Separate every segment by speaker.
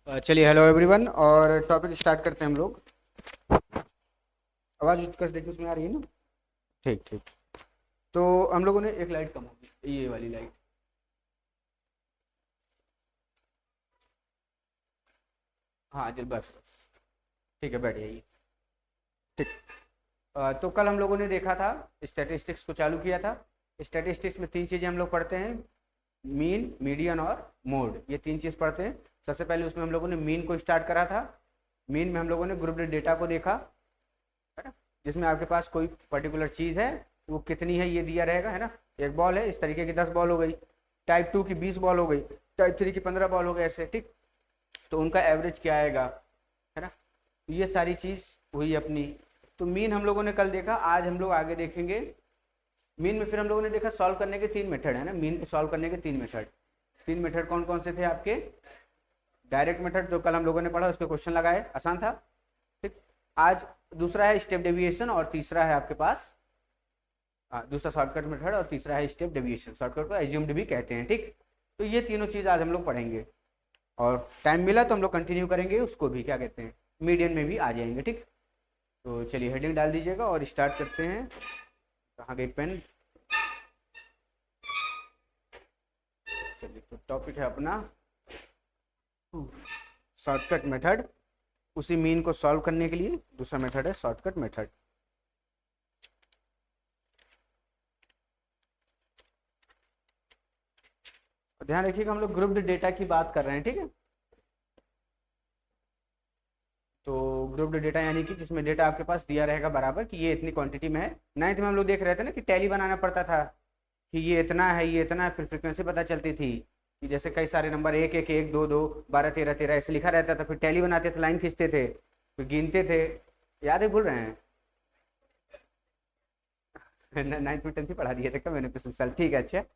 Speaker 1: चलिए, hello everyone. और topic start करते हैं हम लोग। आवाज़ उत्कर्ष देखिए, उसमें आ रही है ना? ठीक ठीक। तो हम लोगों ने एक लाइट कम होगी, ये वाली लाइट। हाँ जी, बस बस। ठीक है, बैठ जाइए। ठीक। तो कल हम लोगों ने देखा था, स्टैटिस्टिक्स को चालू किया था। स्टैटिस्टिक्स में तीन चीज़ें हम लोग पढ़ते हैं: मीन, मीडियन और मोड। ये तीन चीज़ पढ़ते हैं। सबसे पहले उसमें हम लोगों ने मीन को स्टार्ट करा था। मीन में हम लोगों ने ग्रुप्ड डेटा को देखा, है ना? जिसमें आपके पास कोई पर्टिकुलर चीज़ है, वो कितनी है ये दिया रहेगा, है ना? एक बॉल है, इस तरीके की 10 बॉल हो गई। टाइप 2 की 20 बॉल हो गई। टाइप 3 की 15 बॉल हो गई, ऐसे। ठीक। तो उनका एवरेज क्या आएगा, है ना? तो ये सारी चीज़ हुई अपनी। तो मीन हम लोगों ने कल देखा, आज हम लोग आगे देखेंगे मीन में। फिर हम लोगों ने देखा सॉल्व करने के तीन मेथड है ना, मीन को सॉल्व करने के तीन मेथड। तीन मेथड कौन कौन से थे आपके? डायरेक्ट मेथड जो कल हम लोगों ने पढ़ा, उसके क्वेश्चन लगाए, आसान था। ठीक। आज दूसरा है स्टेप डेविएशन, और तीसरा है आपके पास दूसरा शॉर्टकट मेथड, और तीसरा है स्टेप डेविएशन। शॉर्टकट को एज्यूम्ड भी कहते हैं। ठीक। तो ये तीनों चीज़ आज हम लोग पढ़ेंगे, और टाइम मिला तो हम लोग कंटिन्यू करेंगे उसको भी, क्या कहते हैं, मीडियन में भी आ जाएंगे। ठीक। तो चलिए, हेडिंग डाल दीजिएगा और स्टार्ट करते हैं। कहाँ गई पेन? चलिए, तो टॉपिक है अपना शॉर्टकट मेथड। उसी मीन को सॉल्व करने के लिए दूसरा मेथड है शॉर्टकट मेथड। ध्यान रखिएगा, हम लोग ग्रुप्ड डेटा की बात कर रहे हैं, ठीक है? तो ग्रुप्ड डेटा यानी कि जिसमें डेटा आपके पास दिया रहेगा बराबर कि ये इतनी क्वांटिटी में है। नाइन्थ में हम लोग देख रहे थे ना कि टैली बनाना पड़ता था, कि ये इतना है, ये इतना है, फिर फ्रीक्वेंसी पता चलती थी कि जैसे कई सारे नंबर, एक एक एक, दो दो, 12 13 13 ऐसे लिखा रहता था। फिर टैली बनाते थे, लाइन खींचते थे, फिर गिनते थे। याद है, भूल रहे हैं? नाइन्थ में, टेंथ में पढ़ा दिया था क्या मैंने पिछले साल? ठीक है, अच्छा है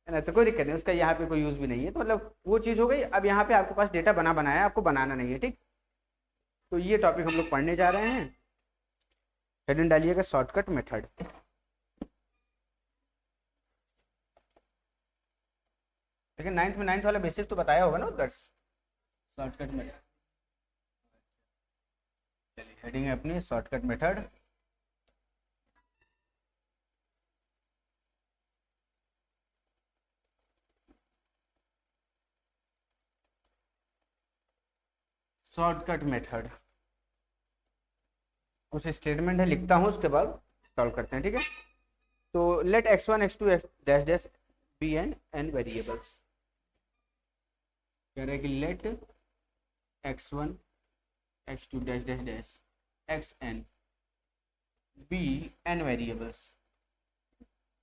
Speaker 1: ना? तो कोई दिक्कत नहीं, उसका यहाँ पे कोई यूज़ भी नहीं है। तो मतलब वो चीज़ हो गई। अब यहाँ पे आपके पास डेटा बना बनाया, आपको बनाना नहीं है। ठीक। तो ये टॉपिक हम लोग पढ़ने जा रहे हैं। हेडिंग डालिएगा शॉर्टकट मेथड। लेकिन नाइन्थ में नाइन्थ वाला बेसिक तो बताया होगा ना उधर? Shortcut method. चलिए, हेडिंग है अपनी शॉर्टकट मेथड। शॉर्टकट मेथड कुछ स्टेटमेंट है, लिखता हूँ, उसके बाद सॉल्व करते हैं, ठीक है? तो let x1 x2 dash dash be n variables. कह रहे हैं कि let x1 x2 dash dash dash x n be n variables.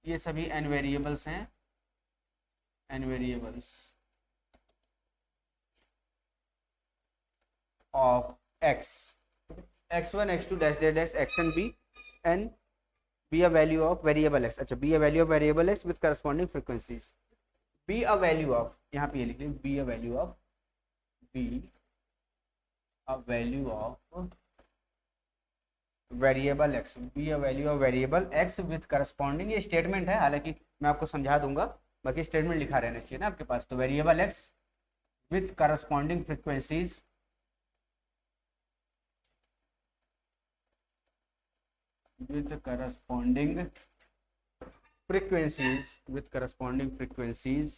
Speaker 1: ये सभी एन वेरिएबल्स हैं, n variables of x, x1 x2 dash dash dash x n be n be a value of variable x। अच्छा, be a value of variable x with corresponding frequencies। be a value of, यहाँ पे ये लिख लें, be a value of, be a value of variable x, be a value of variable x with corresponding। ये statement है, हालांकि मैं आपको समझा दूंगा, बाकी स्टेटमेंट लिखा रहना चाहिए ना आपके पास। तो variable x with corresponding frequencies, with corresponding frequencies, with corresponding frequencies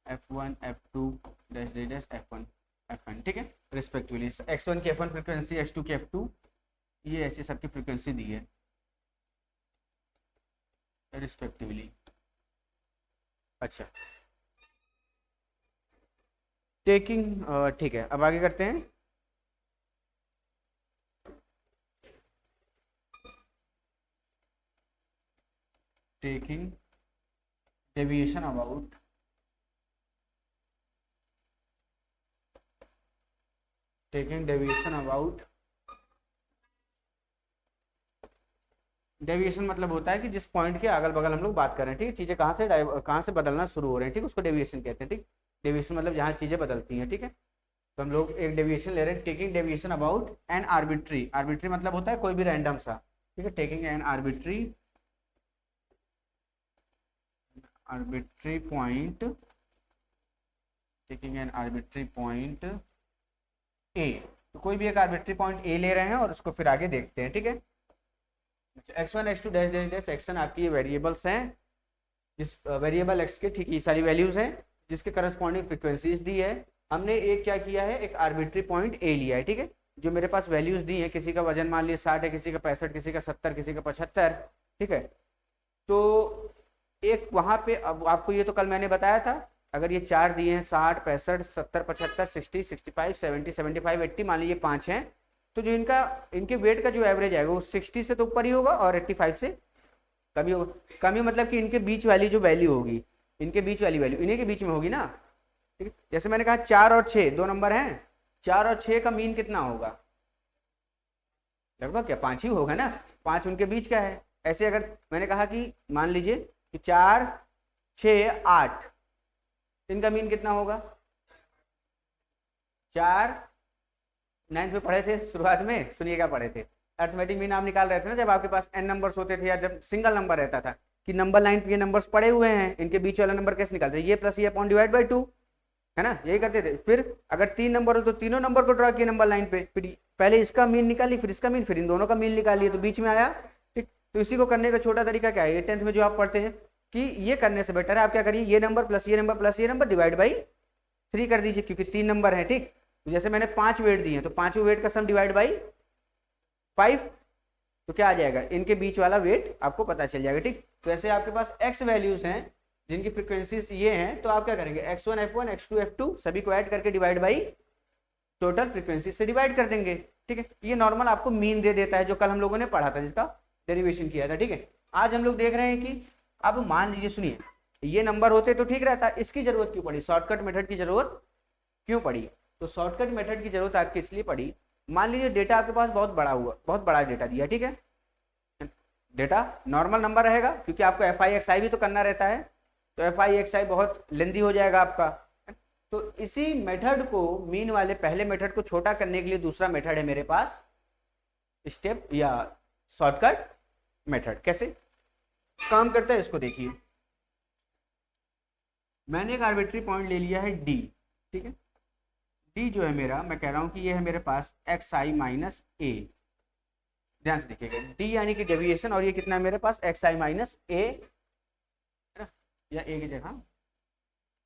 Speaker 1: f1 f2 dash dash dash f1 f1, ठीक है, रिस्पेक्टिवली। x1 की f1 फ्रीक्वेंसी, x2 की f2, ये ऐसे सबकी फ्रीक्वेंसी दी है रिस्पेक्टिवली। अच्छा, टेकिंग, ठीक है, अब आगे करते हैं। Taking deviation about, taking deviation about, deviation मतलब होता है कि जिस पॉइंट के अगल बगल हम लोग बात कर रहे हैं, ठीक है, चीज़ें कहाँ से बदलना शुरू हो रहे हैं, ठीक, उसको डेविएशन कहते हैं। ठीक। डेविएशन मतलब जहाँ चीज़ें बदलती हैं, ठीक है। तो हम लोग एक डेविएशन ले रहे हैं, taking deviation about an arbitrary. Arbitrary मतलब होता है कोई भी रैंडम सा, ठीक है, taking an arbitrary point taking an arbitrary point A, तो कोई भी एक आर्बिट्री पॉइंट ए ले रहे हैं और उसको फिर आगे देखते हैं, ठीक है। x1 x2 dash dash dash xn आपकी ये वेरिएबल्स हैं, जिस वेरिएबल x के ठीक ये सारी वैल्यूज हैं जिसके करस्पॉन्डिंग फ्रिक्वेंसीज दी है। हमने एक क्या किया है, एक आर्बिट्री पॉइंट ए लिया है, ठीक है। जो मेरे पास वैल्यूज दी हैं, किसी का वजन मान लिया 60 है, किसी का 65, किसी का 70, किसी का 75, ठीक है। तो एक वहां पे, अब आपको ये तो कल मैंने बताया था, अगर ये 4 दिए हैं 60 65 70 75 60 65 70 75 80, मान लीजिए 5 हैं, तो जो इनके वेट का जो एवरेज आएगा वो 60 से तो ऊपर ही होगा और 85 से कमी होगा। कमी मतलब कि इनके बीच वाली जो वैल्यू होगी, इनके बीच वाली वैल्यू इन्हीं के बीच में होगी ना, ठीक है। जैसे मैंने कहा 4 और 6 दो नंबर हैं, 4 और 6 का मीन कितना होगा, लगभग क्या 5 ही होगा ना, 5 उनके बीच का है। ऐसे अगर मैंने कहा कि मान लीजिए कि 4 6 8, इनका मीन कितना होगा, 4 9th में पढ़े थे शुरुआत में, सुनिएगा पढ़े थे, अर्थमेटिक मीन आप निकाल रहे थे ना जब आपके पास n नंबर्स होते थे या जब सिंगल नंबर रहता था कि नंबर लाइन पे ये नंबर्स पड़े हुए हैं, इनके बीच वाला नंबर कैसे निकालते हैं, ये प्लस ये अपॉन डिवाइड बाई 2, है ना, यही करते थे। फिर अगर 3 नंबर हो तो तीनों नंबर को ड्रॉ किए नंबर लाइन पे, फिर पहले इसका मीन निकाली, फिर इसका मीन, फिर इन दोनों का मीन निकालिए, तो बीच में आया, ठीक। तो इसी को करने का छोटा तरीका क्या है, ये 10th में जो आप पढ़ते हैं कि ये करने से बेटर है आप क्या करिए, ये नंबर प्लस ये नंबर प्लस ये नंबर डिवाइड बाई 3 कर दीजिए, क्योंकि 3 नंबर है, ठीक। जैसे मैंने 5 वेट दिए तो 5वें वेट का सम डिवाइड बाई 5, तो क्या आ जाएगा, इनके बीच वाला वेट आपको पता चल जाएगा, ठीक। तो ऐसे आपके पास x वैल्यूज हैं जिनकी फ्रीक्वेंसीज ये हैं, तो आप क्या करेंगे, x1 f1 x2 f2 सभी को ऐड करके डिवाइड बाई टोटल फ्रीक्वेंसी से डिवाइड कर देंगे, ठीक है। ये नॉर्मल आपको मीन दे देता है, जो कल हम लोगों ने पढ़ा था, जिसका डेरिवेशन किया था, ठीक है। आज हम लोग देख रहे हैं कि अब मान लीजिए, सुनिए, ये नंबर होते तो ठीक रहता, इसकी जरूरत क्यों पड़ी, शॉर्टकट मेथड की जरूरत क्यों पड़ी। तो शॉर्टकट मेथड की जरूरत आपकी इसलिए पड़ी, मान लीजिए डेटा आपके पास बहुत बड़ा हुआ, बहुत बड़ा डेटा दिया, ठीक है। डेटा नॉर्मल नंबर रहेगा क्योंकि आपको एफ आई एक्स आई भी तो करना रहता है, तो एफ आई एक्स आई बहुत लेंदी हो जाएगा आपका। तो इसी मेथड को, मीन वाले पहले मेथड को छोटा करने के लिए दूसरा मेथड है मेरे पास, स्टेप या शॉर्टकट मेथड। कैसे काम करता है इसको देखिए, मैंने एक आर्बिट्री पॉइंट ले लिया है डी, ठीक है। डी जो है मेरा, मैं कह रहा हूं कि ये है मेरे पास एक्स आई माइनस ए, ध्यान से देखिएगा, डी यानी कि डेविएशन, और ये कितना है मेरे पास एक्स आई माइनस ए, है ना, या ए की जगह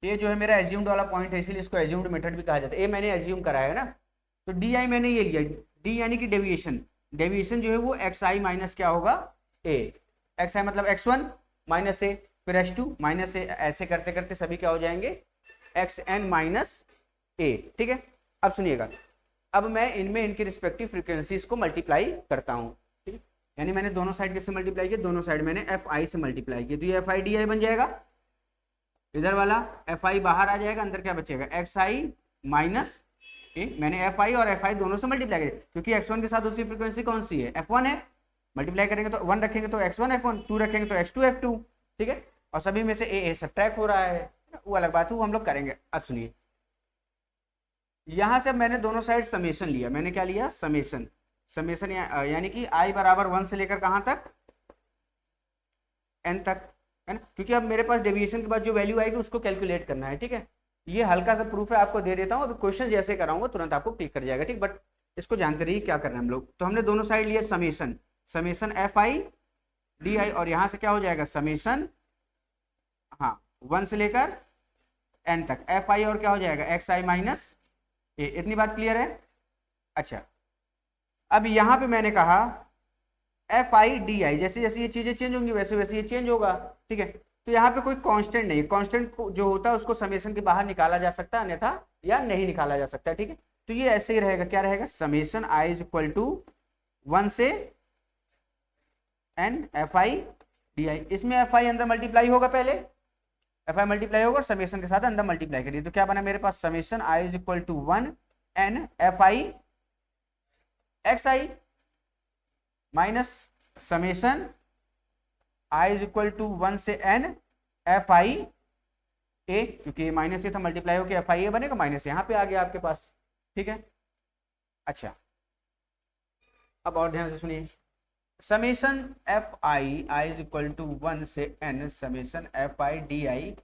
Speaker 1: ये जो है मेरा एज्यूम्ड वाला पॉइंट है, इसीलिए इसको एज्यूम्ड मेथड भी कहा जाता है। ए मैंने एज्यूम कराया है ना, तो डी आई मैंने ये लिया, डी यानी कि डेविएशन, डेविएशन जो है वो एक्स आई माइनस क्या होगा ए, एक्स आई मतलब x1 माइनस ए, फिर x2 माइनस ए, ऐसे करते करते सभी क्या हो जाएंगे एक्स एन माइनस ए, ठीक है। अब सुनिएगा, अब मैं इनमें इनकी रिस्पेक्टिव फ्रीक्वेंसीज को मल्टीप्लाई करता हूँ, ठीक है। यानी मैंने दोनों साइड किससे मल्टीप्लाई किया, दोनों साइड मैंने एफ आई से मल्टीप्लाई किया, तो ये एफ आई डी आई बन जाएगा, इधर वाला एफ आई बाहर आ जाएगा, अंदर क्या बचेगा एक्स आई माइनस ए। मैंने एफ आई और एफ आई दोनों से मल्टीप्लाई किया क्योंकि x1 के साथ दूसरी फ्रीक्वेंसी कौन सी है, f1 है, मल्टीप्लाई करेंगे तो 1 रखेंगे तो x1 f1, 2 रखेंगे तो x2 f2, ठीक है। और सभी में से ए सब्ट्रैक्ट हो रहा है, वो अलग बात है, वो हम लोग करेंगे। अब सुनिए, यहां से मैंने दोनों साइड समेशन लिया, मैंने क्या लिया समेशन, समेशन यानी कि i बराबर 1 से लेकर कहां तक, n तक, है ना, क्योंकि अब मेरे पास डेविएशन के बाद जो वैल्यू आएगी उसको कैलकुलेट करना है, ठीक है। ये हल्का सा प्रूफ है, आपको दे देता हूँ, अभी क्वेश्चन जैसे कराऊंगा तुरंत आपको क्लिक कर जाएगा, ठीक। बट इसको जानते रहिए क्या करना है हम लोग। तो हमने दोनों साइड लिया summation, summation F I D i, और यहां से क्या हो जाएगा समेशन, हाँ 1 से लेकर n तक एफ आई, और क्या हो जाएगा एक्स आई माइनस ए। इतनी बात क्लियर है। अच्छा, अब यहां पे मैंने कहा एफ आई डी आई, जैसे जैसे ये चीजें चेंज होंगी वैसे वैसे ये चेंज होगा, ठीक है। तो यहाँ पे कोई कांस्टेंट नहीं है, कांस्टेंट जो होता है उसको समेशन के बाहर निकाला जा सकता है, अन्यथा या नहीं निकाला जा सकता है, ठीक है। तो ये ऐसे ही रहेगा, क्या रहेगा summation I is equal to 1 से n F I D i, इसमें एफ आई अंदर मल्टीप्लाई होगा, पहले एफ आई मल्टीप्लाई होगा और समेशन के साथ अंदर मल्टीप्लाई करिए, तो क्या बना मेरे पास summation I is equal to 1 n F I x I minus summation I is equal to 1 से n एफ आई ए, क्योंकि माइनस ए था मल्टीप्लाई होकर एफ आई ए बनेगा, माइनस यहाँ पे आ गया आपके पास, ठीक है। अच्छा, अब और ध्यान से सुनिए, summation F I I is equal to 1 से n summation F I D I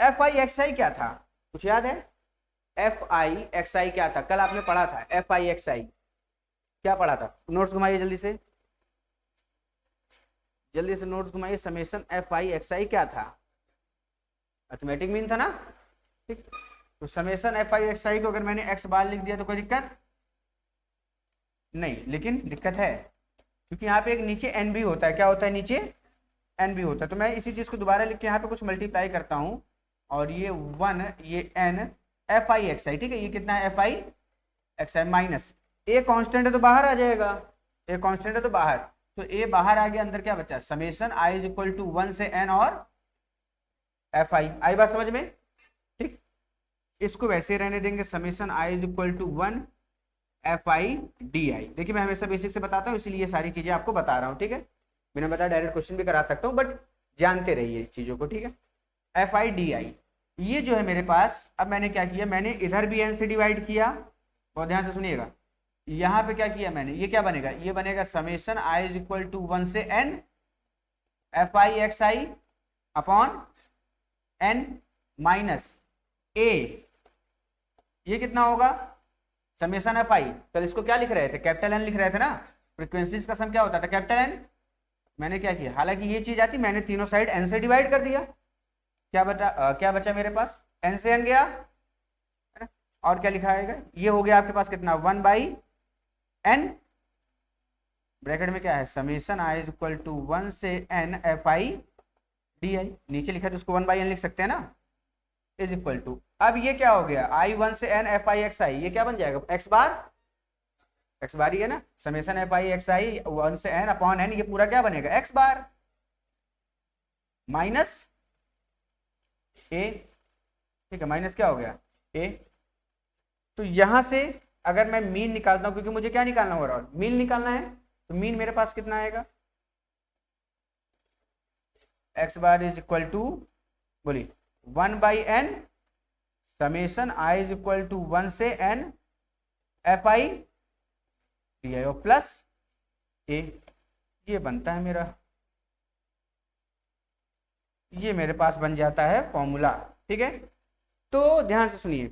Speaker 1: F I x I क्या था, कुछ याद है? एफ आई एक्स आई क्या था, कल आपने पढ़ा था एफ आई एक्स आई, क्या पढ़ा था? नोट्स घुमाइए जल्दी से, जल्दी से नोट्स घुमाइए। Summation F I x I क्या था? अर्थमेटिक मीन था ना, ठीक। तो summation F I x I को अगर मैंने एक्स बार लिख दिया तो कोई दिक्कत नहीं, लेकिन दिक्कत है क्योंकि यहाँ पे एक नीचे एन भी होता है, क्या होता है नीचे? एन भी होता है। तो मैं इसी चीज को दोबारा लिख के यहाँ पे कुछ मल्टीप्लाई करता हूँ, और ये वन, ये एन, एफ आई एक्स आई, ठीक है। ये कितना है? F I x I minus a constant है तो बाहर आ जाएगा, ए कांस्टेंट है तो बाहर, तो ए बाहर आ गया, अंदर क्या बचा? Summation I is equal to 1 से एन और एफ आई बात समझ में, ठीक। इसको वैसे रहने देंगे, summation I is equal to 1 f I D i. देखिए मैं हमेशा बेसिक से बताता हूँ, इसीलिए ये सारी चीजें आपको बता रहा हूँ, ठीक है। मैंने बताया डायरेक्ट क्वेश्चन भी करा सकता हूँ, बट जानते रहिए चीजों को, ठीक है। एफ आई डी आई, ये जो है मेरे पास, अब मैंने क्या किया, मैंने इधर भी एन से डिवाइड किया, और ध्यान से सुनिएगा, यहाँ पे क्या किया मैंने, ये क्या बनेगा? ये बनेगा summation I is equal to 1 से N F I x I upon N minus A, ये कितना होगा? समेशन एफ आई, कल इसको क्या लिख रहे थे? कैपिटल एन लिख रहे थे ना, फ्रीक्वेंसीज का सम क्या होता था? Capital N. मैंने क्या किया, हालांकि ये चीज आती, मैंने तीनों साइड एन से डिवाइड कर दिया, क्या बचा? क्या बचा मेरे पास? एन से एन गया, है ना? और क्या लिखा आएगा? ये हो गया आपके पास कितना? 1 बाई एन, ब्रैकेट में क्या है? Summation I is equal to 1 से N F I D i, नीचे लिखा है तो उसको 1 बाई एन लिख सकते हैं ना, इज इक्वल टू, अब ये क्या हो गया? आई 1 से एन एफ आई एक्स आई, ये क्या बन जाएगा? एक्स बार, एक्स बार ही है ना, समेशन एफ आई एक्स आई 1 से एन अपॉन एन, ये पूरा क्या बनेगा? एक्स बार माइनस ए, ठीक है, माइनस क्या हो गया? ए। तो यहां से अगर मैं मीन निकालता हूं, क्योंकि मुझे क्या निकालना हो रहा है? मीन निकालना है, तो मीन मेरे पास कितना आएगा? X bar is equal to, बोलिए, 1 by n summation I is equal to 1 से N F I D i और प्लस ए, ये बनता है मेरा, ये मेरे पास बन जाता है फॉर्मूला, ठीक है। तो ध्यान से सुनिए,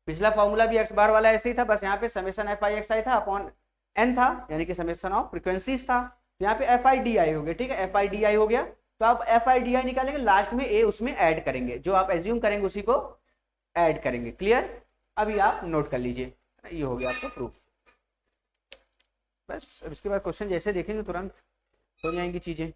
Speaker 1: पिछला फॉर्मूला भी एक्स बार वाला ऐसे ही था, बस यहाँ पे समेशन एफ आई एक्स आई था अपॉन एन था, यानी कि समेशन ऑफ फ्रीक्वेंसीज था। यहाँ पे एफ आई डी आई हो गया, ठीक है, एफ आई डी आई हो गया। तो आप एफ आई डी आई निकालेंगे, लास्ट में ए उसमें ऐड करेंगे, जो आप एज्यूम करेंगे उसी को ऐड करेंगे, क्लियर? अभी आप नोट कर लीजिए, ये हो गया आपका प्रूफ। बस अब इसके बाद क्वेश्चन जैसे देखेंगे तुरंत हो जाएंगी चीजें।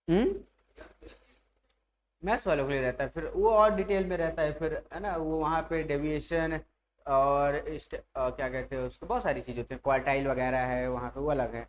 Speaker 1: हम्म, मैथ्स वालों के लिए रहता है, फिर वो और डिटेल में रहता है, फिर है ना, वो वहाँ पे डेविएशन और क्या कहते हैं उसको, बहुत सारी चीज़ होती है, क्वार्टाइल वगैरह है वहाँ पे, वो अलग है।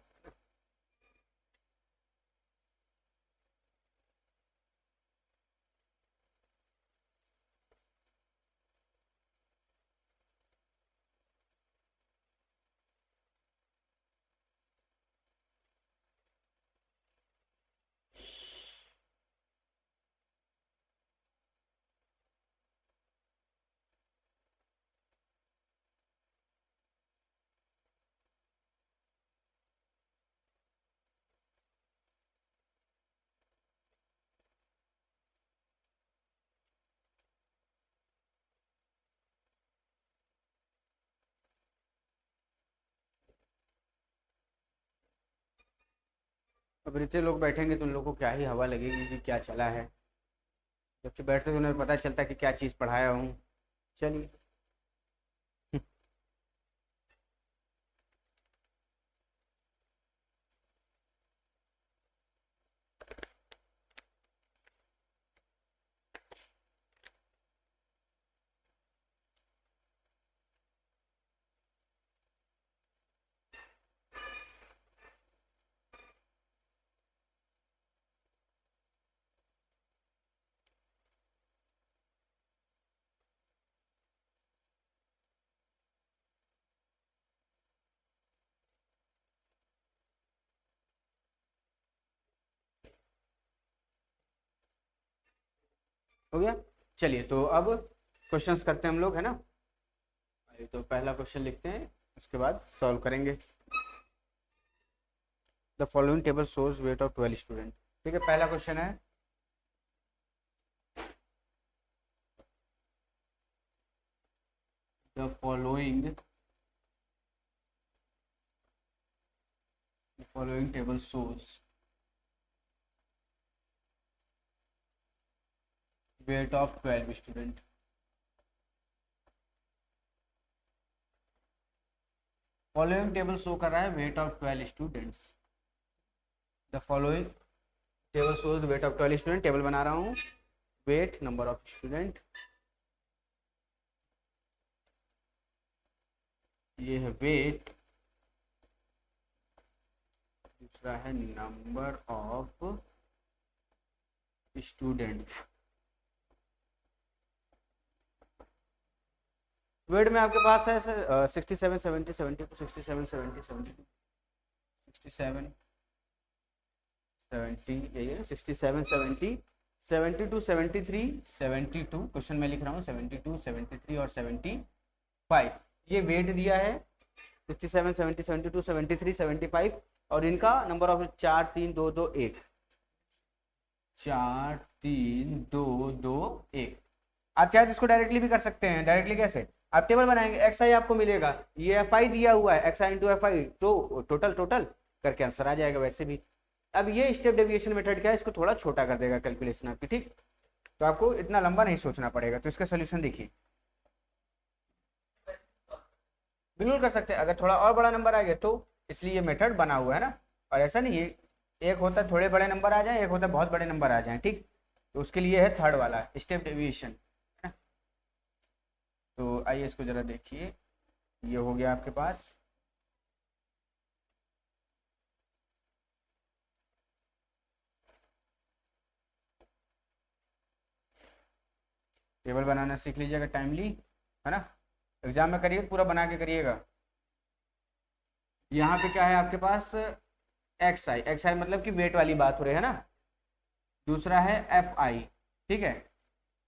Speaker 1: अब इतने लोग बैठेंगे तो उन लोगों को क्या ही हवा लगेगी कि क्या चला है, जबकि बैठते तो उन्हें पता चलता कि क्या चीज़ पढ़ाया हूँ। चलिए। हो गया। चलिए तो अब क्वेश्चंस करते हैं हम लोग, है ना। तो पहला क्वेश्चन लिखते हैं, उसके बाद सॉल्व करेंगे। The following table shows weight of 12 student. ठीक है, पहला क्वेश्चन है the following table shows weight of 12 student. Following table show कर रहा है weight of 12 students. The following table shows weight of 12 student. Table बना रहा हूँ, वेट नंबर ऑफ स्टूडेंट, ये है वेट, दूसरा है नंबर ऑफ स्टूडेंट। वेट में आपके पास है 67 70 72 67 70 72 67 70, यही है 67 70 72 73 72। क्वेश्चन में लिख रहा हूँ 72 73 और 75। ये वेट दिया है 67 70 72 73 75, और इनका नंबर ऑफ 4 3 2 2 1, 4 3 2 2 1। आप चाहे तो इसको डायरेक्टली भी कर सकते हैं। डायरेक्टली कैसे, आप टेबल बनाएंगे, एक्स आई आपको मिलेगा, ये एफ आई दिया हुआ है, x I into F I, तो टोटल टोटल करके आंसर आ जाएगा वैसे भी। अब ये स्टेप डेविएशन मेथड क्या है, इसको थोड़ा छोटा कर देगा कैलकुलेशन आपकी, ठीक। तो आपको इतना लंबा नहीं सोचना पड़ेगा। तो इसका सोल्यूशन देखिए, बिल्कुल कर सकते हैं। अगर थोड़ा और बड़ा नंबर आ गया तो इसलिए ये मेथड बना हुआ है ना। और ऐसा नहीं है, एक होता है थोड़े बड़े नंबर आ जाए, एक होता है बहुत बड़े नंबर आ जाए, ठीक। तो उसके लिए है थर्ड वाला स्टेप डेविएशन, है ना। तो आइए इसको जरा देखिए, ये हो गया आपके पास। टेबल बनाना सीख लीजिएगा टाइमली, है ना। एग्जाम में करिए, पूरा बना के करिएगा। यहाँ पे क्या है आपके पास, एक्स आई मतलब कि वेट वाली बात हो रही है ना। दूसरा है एफ आई, ठीक है।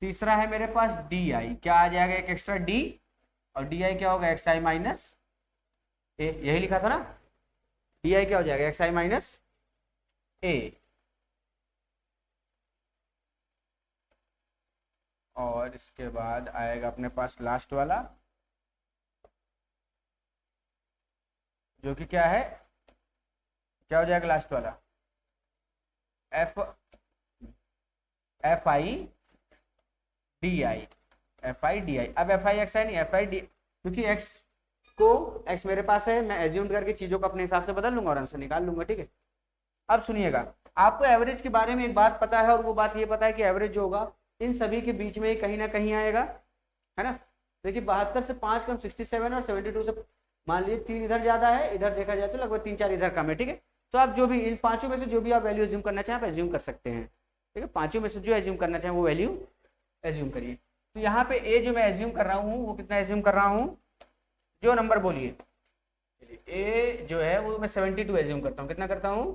Speaker 1: तीसरा है मेरे पास डी आई, क्या आ जाएगा, एक एक्स्ट्रा डी, और डी आई क्या होगा, एक्स आई माइनस ए, यही लिखा था ना। डी आई क्या हो जाएगा, एक्स आई माइनस ए। और इसके बाद आएगा अपने पास लास्ट वाला, जो कि क्या है, क्या हो जाएगा लास्ट वाला, F I D I, F I D I. अब एफ आई एक्स आई नहीं, एफ आई डी, क्योंकि एक्स को एक्स मेरे पास है, मैं एज्यूम करके चीज़ों को अपने हिसाब से बदल लूंगा और आंसर निकाल लूंगा, ठीक है। अब सुनिएगा, आपको एवरेज के बारे में एक बात पता है, और वो बात ये पता है कि एवरेज जो होगा इन सभी के बीच में कहीं ना कहीं आएगा, है ना। देखिए 72 से 5 कम 67 और 72 से मान लीजिए 3 इधर ज्यादा है, इधर देखा जाए तो लगभग 3 4 इधर कम है, ठीक है। तो आप जो भी इन पांचों में से जो भी आप वैल्यू एज्यूम करना चाहें आप एज्यूम कर सकते हैं, ठीक है। पांचों में से जो एज्यूम करना चाहें वो वैल्यू एज्यूम करिए। तो यहाँ पे ए जो मैं एज्यूम कर रहा हूँ वो कितना एज्यूम कर रहा हूँ, जो नंबर बोलिए, ए जो है वो मैं 72 एज्यूम करता हूँ। कितना करता हूँ,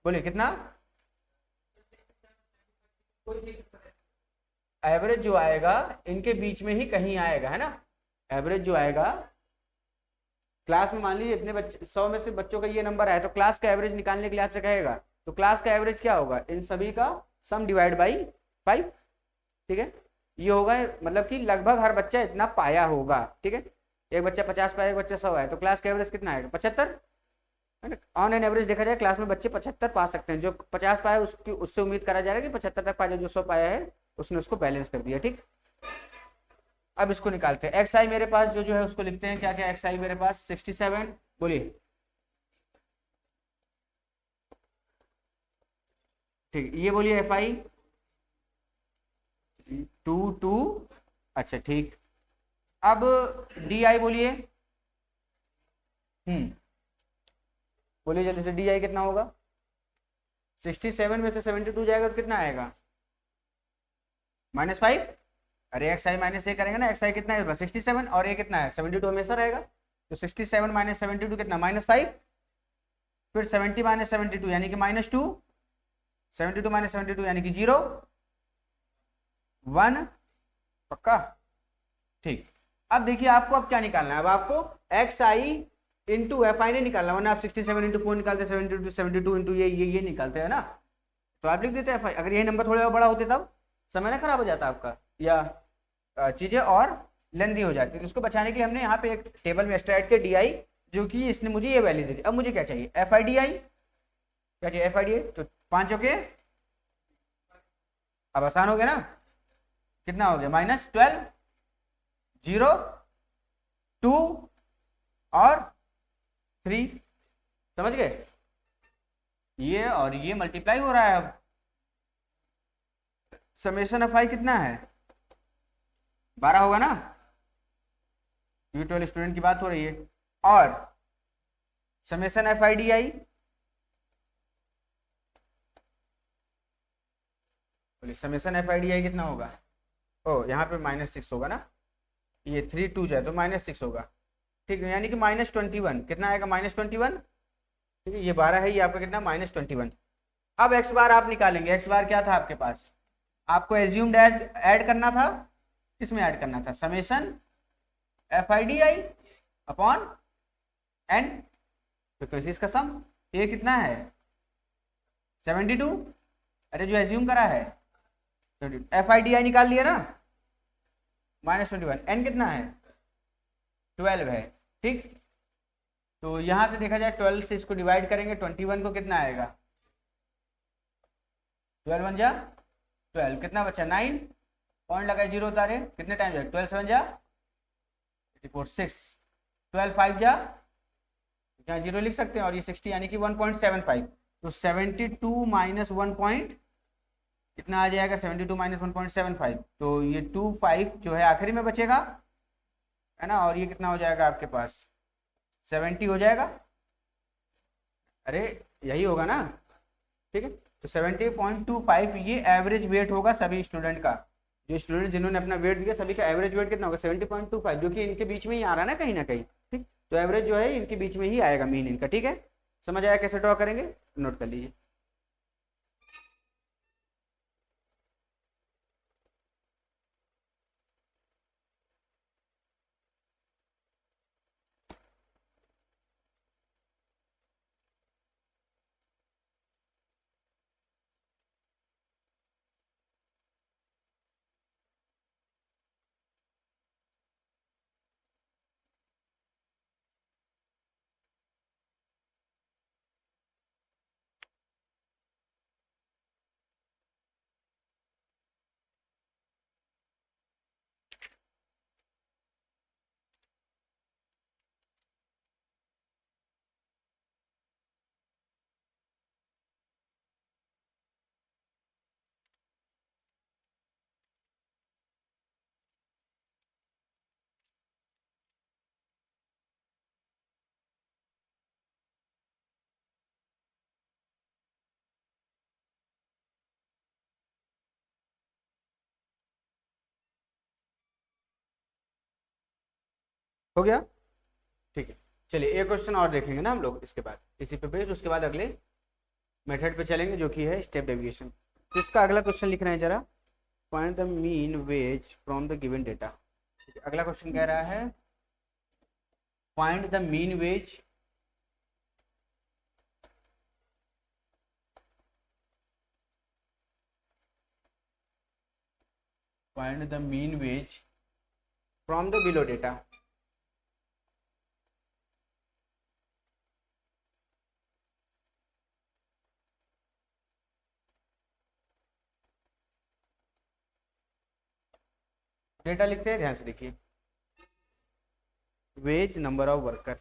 Speaker 1: बोलिए कितना। एवरेज जो आएगा इनके बीच में ही कहीं आएगा, है ना। एवरेज जो आएगा क्लास में, मान लीजिए इतने बच्चे 100 में से बच्चों का ये नंबर आया, तो क्लास का एवरेज निकालने के लिए आपसे कहेगा, तो क्लास का एवरेज क्या होगा, इन सभी का सम डिवाइड बाई 5, ठीक है। ये होगा, मतलब कि लगभग हर बच्चा इतना पाया होगा, ठीक है। एक बच्चा 50 पाया, एक बच्चा 100 आया, तो क्लास का एवरेज कितना आएगा, 75। ऑन एन एवरेज देखा जाए क्लास में बच्चे 75 पा सकते हैं, जो 50 पाया उसकी उससे उम्मीद करा जा रहा है कि 75 तक पा जाए, जो 100 पाया है उसने उसको बैलेंस कर दिया। ठीक, अब इसको निकालते हैं। एक्स आई मेरे पास जो जो है उसको लिखते हैं, क्या क्या एक्स आई मेरे पास 67, बोलिए। ठीक, ये बोलिए एफ आई 2 2, अच्छा ठीक। अब डी आई बोलिए, बोलिए जल्दी से, डी आई कितना होगा? 67 में से 72 जाएगा तो कितना आएगा? -5। अरे एक्स आई माइनस ए करेंगे ना, एक्स आई कितना है 67 और ए कितना है 72 हमेशा रहेगा, तो 67 माइनस 72 कितना -5, फिर 70 माइनस 72 यानी कि -2, 72 माइनस 72 यानी कि 0 1, पक्का? ठीक, अब देखिए आपको अब क्या निकालना है, अब आपको x I into F I नहीं निकालना, वरना आप 67 इंटू 4 निकालते, 72 इंटू ये निकालते हैं ना, तो आप लिख देते एफ आई। अगर यही नंबर थोड़ा बड़ा होते तब समय ना खराब हो जाता आपका, या चीजें और लेंदी हो जाती, तो इसको बचाने के लिए हमने यहाँ पे एक टेबल में एक्स्ट्रा ऐड किया डी आई, जो कि इसने मुझे ये वैल्यू दे दी। अब मुझे क्या चाहिए? एफ आई डी आई, क्या चाहिए? एफ आई डी आई, तो 5 ओके, अब आसान हो गया ना, कितना हो गया? -12, 0, 2 और 3, समझ गए? ये और ये मल्टीप्लाई हो रहा है। अब समेशन एफ आई कितना है? 12 होगा ना, क्योंकि 12 स्टूडेंट की बात हो रही है। और summation F I D I, summation F I D I कितना होगा? ओ यहाँ पे -6 होगा ना, ये 3 2 जाए तो -6 होगा। ठीक है, यानी कि -21 कितना आएगा? -21। ठीक है, ये 12 है, ये आपका कितना? -21। अब एक्स बार आप निकालेंगे। एक्स बार क्या था आपके पास? आपको एज्यूम्ड एज ऐड करना था, किसमें ऐड करना था? Summation F I D i upon n frequencies का सम। ये कितना है? 72। अरे जो एज्यूम करा है एफ आई डी आई निकाल लिया ना, -21, एन कितना है? 12 है। ठीक, तो यहां से देखा जाए 12 से इसको डिवाइड करेंगे, 21 को कितना आएगा? 12 1 जा 12, कितना बचा? 9, पॉइंट लगाए, 0 उतारे, कितने टाइम जाए? 12 7 जा 84, 6, 12 5 जा, यहाँ 0 लिख सकते हैं, और ये 60 यानी कि 1.75, तो 72 माइनस 1 पॉइंट कितना आ जाएगा? 72 माइनस 1.75, तो ये 25 जो है आखिरी में बचेगा, है ना, और ये कितना हो जाएगा आपके पास? 70 हो जाएगा। अरे यही होगा ना, ठीक है, तो 70.25 ये एवरेज वेट होगा सभी स्टूडेंट का। जो स्टूडेंट जिन्होंने अपना वेट दिया सभी का एवरेज वेट कितना होगा? 70.25, जो कि इनके बीच में ही आ रहा है ना कहीं। ठीक, तो एवरेज जो है इनके बीच में ही आएगा, मीन इनका। ठीक है, समझ आया कैसे ड्रॉ करेंगे? नोट कर लीजिए। हो गया? ठीक है, चलिए एक क्वेश्चन और देखेंगे ना हम लोग इसके बाद, इसी पे बेस्ड उसके बाद अगले मेथड पे चलेंगे, जो कि है स्टेप डेविएशन। तो इसका अगला क्वेश्चन लिखना है जरा, find the mean veg from the given data. अगला क्वेश्चन कह रहा है find the mean veg from the below data. Data लिखते हैं, ध्यान से देखिए। वेज, नंबर ऑफ वर्कर,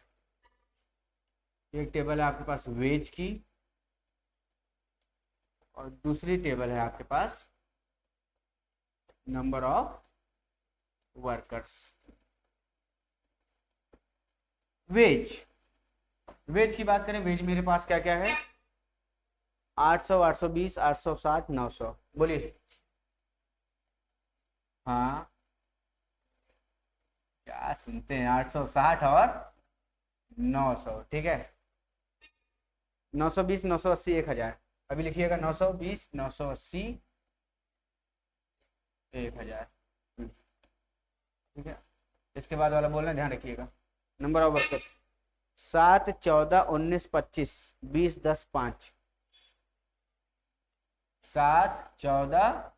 Speaker 1: एक टेबल है आपके पास वेज की और दूसरी टेबल है आपके पास number of workers. Wage, wage की बात करें, वेज मेरे पास क्या क्या है, 800, 820, 860, 900, बोलिए। हाँ, क्या सुनते हैं, 860 और 900, ठीक है। 920, 980, 1000, अभी लिखिएगा 920, 980, 1000, ठीक है। इसके बाद वाला बोलना ध्यान रखिएगा। नंबर ऑफ वर्कर्स 7, 14, 19, 25, 20, 10, 5, 7, 14,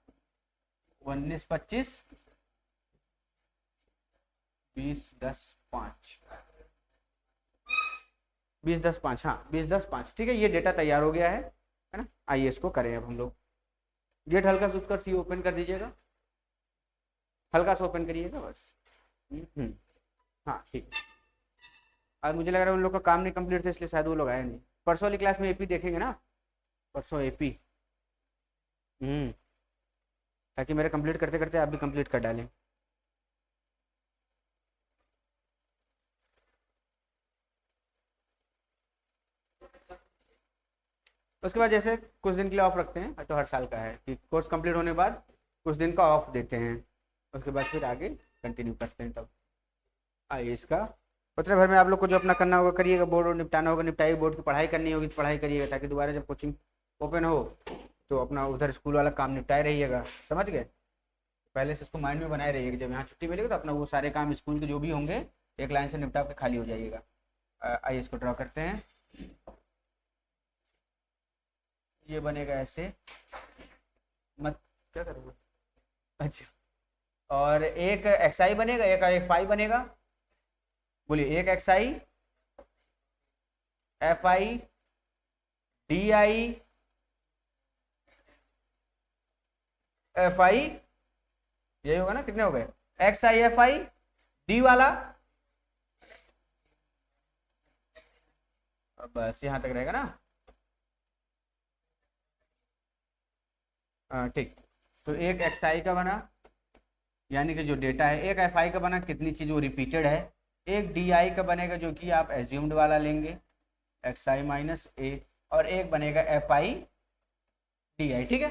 Speaker 1: 19, 25, 20, 10, 5, 20, 10, 5, हाँ 20, 10, 5, ठीक है। ये डेटा तैयार हो गया है ना। आइए इसको करें अब हम लोग। गेट हल्का सा उत्कर सी ओपन कर दीजिएगा, हल्का सा ओपन करिएगा बस। हाँ ठीक है। आज मुझे लग रहा है उन लोग का काम नहीं कंप्लीट था, इसलिए शायद वो लोग आए नहीं। परसों वाली क्लास में एपी देखेंगे ना, परसों एपी, ताकि मेरे कंप्लीट करते करते आप भी कंप्लीट कर डालें। उसके बाद जैसे कुछ दिन के लिए ऑफ रखते हैं, तो हर साल का है कि कोर्स कंप्लीट होने के बाद कुछ दिन का ऑफ देते हैं, उसके बाद फिर आगे कंटिन्यू करते हैं। तब आइए इसका उतने भर में आप लोग को जो अपना करना होगा करिएगा, बोर्ड निपटाना होगा निपटाइए, बोर्ड की पढ़ाई करनी होगी तो पढ़ाई करिएगा, ताकि दोबारा जब कोचिंग ओपन हो तो अपना उधर स्कूल वाला काम निपटाए रहिएगा, समझ गए। पहले से इसको माइंड में बनाए रहिएगा, जब यहाँ छुट्टी मिलेगी तो अपना वो सारे काम स्कूल के जो भी होंगे एक लाइन से निपटा के खाली हो जाइएगा। आइए इसको ड्रॉ करते हैं। ये बनेगा ऐसे, मत क्या करोगे, अच्छा। और एक एक्स आई बनेगा, एक एफ आई बनेगा, बोलिए। एक x I, F I, D I, F आई, यही होगा ना। कितने हो गए, x I, F I, D वाला, बस यहां तक रहेगा ना। ठीक, तो एक एक्स आई का बना, यानी कि जो डेटा है। एक एफ आई का बना, कितनी चीज़ वो रिपीटेड है। एक डी आई का बनेगा जो कि आप एज्यूम्ड वाला लेंगे, एक्स आई माइनस ए, और एक बनेगा एफ आई डी आई, ठीक है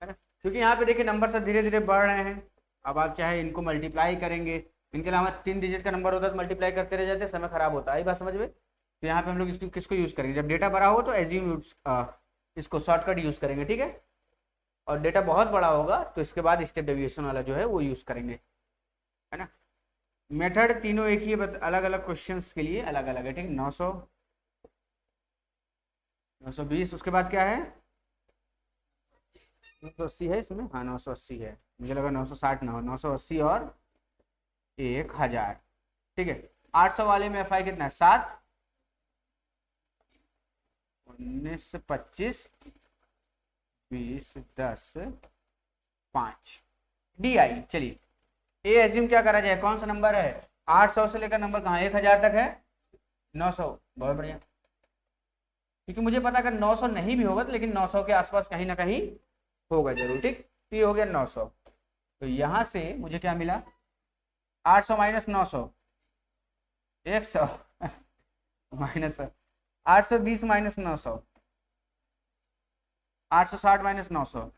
Speaker 1: ना। क्योंकि यहाँ पे देखिए नंबर सब धीरे धीरे बढ़ रहे हैं। अब आप चाहे इनको मल्टीप्लाई करेंगे, इनके अलावा 3 डिजिट का नंबर होता है तो मल्टीप्लाई करते रह जाते, समय खराब होता है, आई बात समझ में। तो यहाँ पे हम लोग इसको किसको यूज़ करेंगे, जब डेटा बड़ा हो तो एज्यूम इसको शॉर्टकट यूज़ करेंगे, ठीक है। और डेटा बहुत बड़ा होगा तो इसके बाद स्टेप डेविएशन वाला जो है वो यूज़ करेंगे, है ना। मेथड तीनों एक ही, अलग अलग क्वेश्चंस के लिए अलग अलग है, ठीक। 900, 920, उसके बाद क्या है, 980 है इसमें, हाँ 980 है, मुझे लगा 960 ना हो, 980 और 1000, ठीक है। 800 वाले में एफ आई कितना है, 7, 19, 25, 20, 10, 5, डी आई। चलिए ए एज्यूम क्या करा जाए, कौन सा नंबर है, 800 से लेकर नंबर कहाँ 1000 तक है, 900, बहुत बढ़िया। क्योंकि मुझे पता अगर 900 नहीं भी होगा तो लेकिन 900 के आसपास कहीं ना कहीं होगा जरूर, ठीक। तो ये हो गया 900। तो यहाँ से मुझे क्या मिला, 800 minus 900, 100 minus 820 minus 900, 860 minus 900,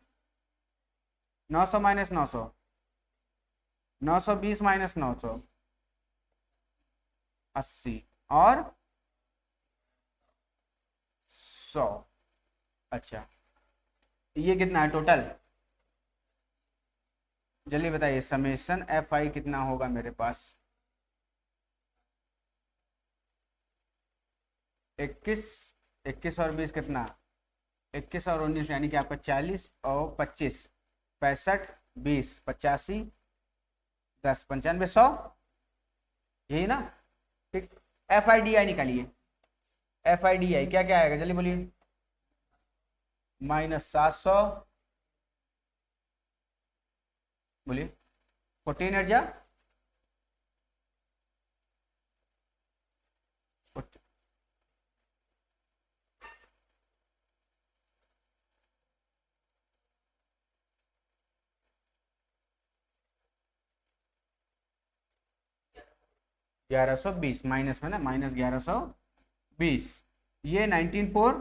Speaker 1: 900 minus 900, 920 minus 900, 80 और 100। अच्छा, ये कितना है टोटल, जल्दी बताइए। समेशन एफ आई कितना होगा मेरे पास, 21, 21 और 20 कितना, 21 और 19, यानी कि आपका 40 और 25, 65, 20, 85, 10, 95, 100, यही ना, ठीक। एफ आई डी आई निकालिए, एफ आई डी आई क्या क्या आएगा, जल्दी बोलिए। -700, बोलिए 14 हट जा, 1120 माइनस में ना, माइनस 1120, ये 19.4,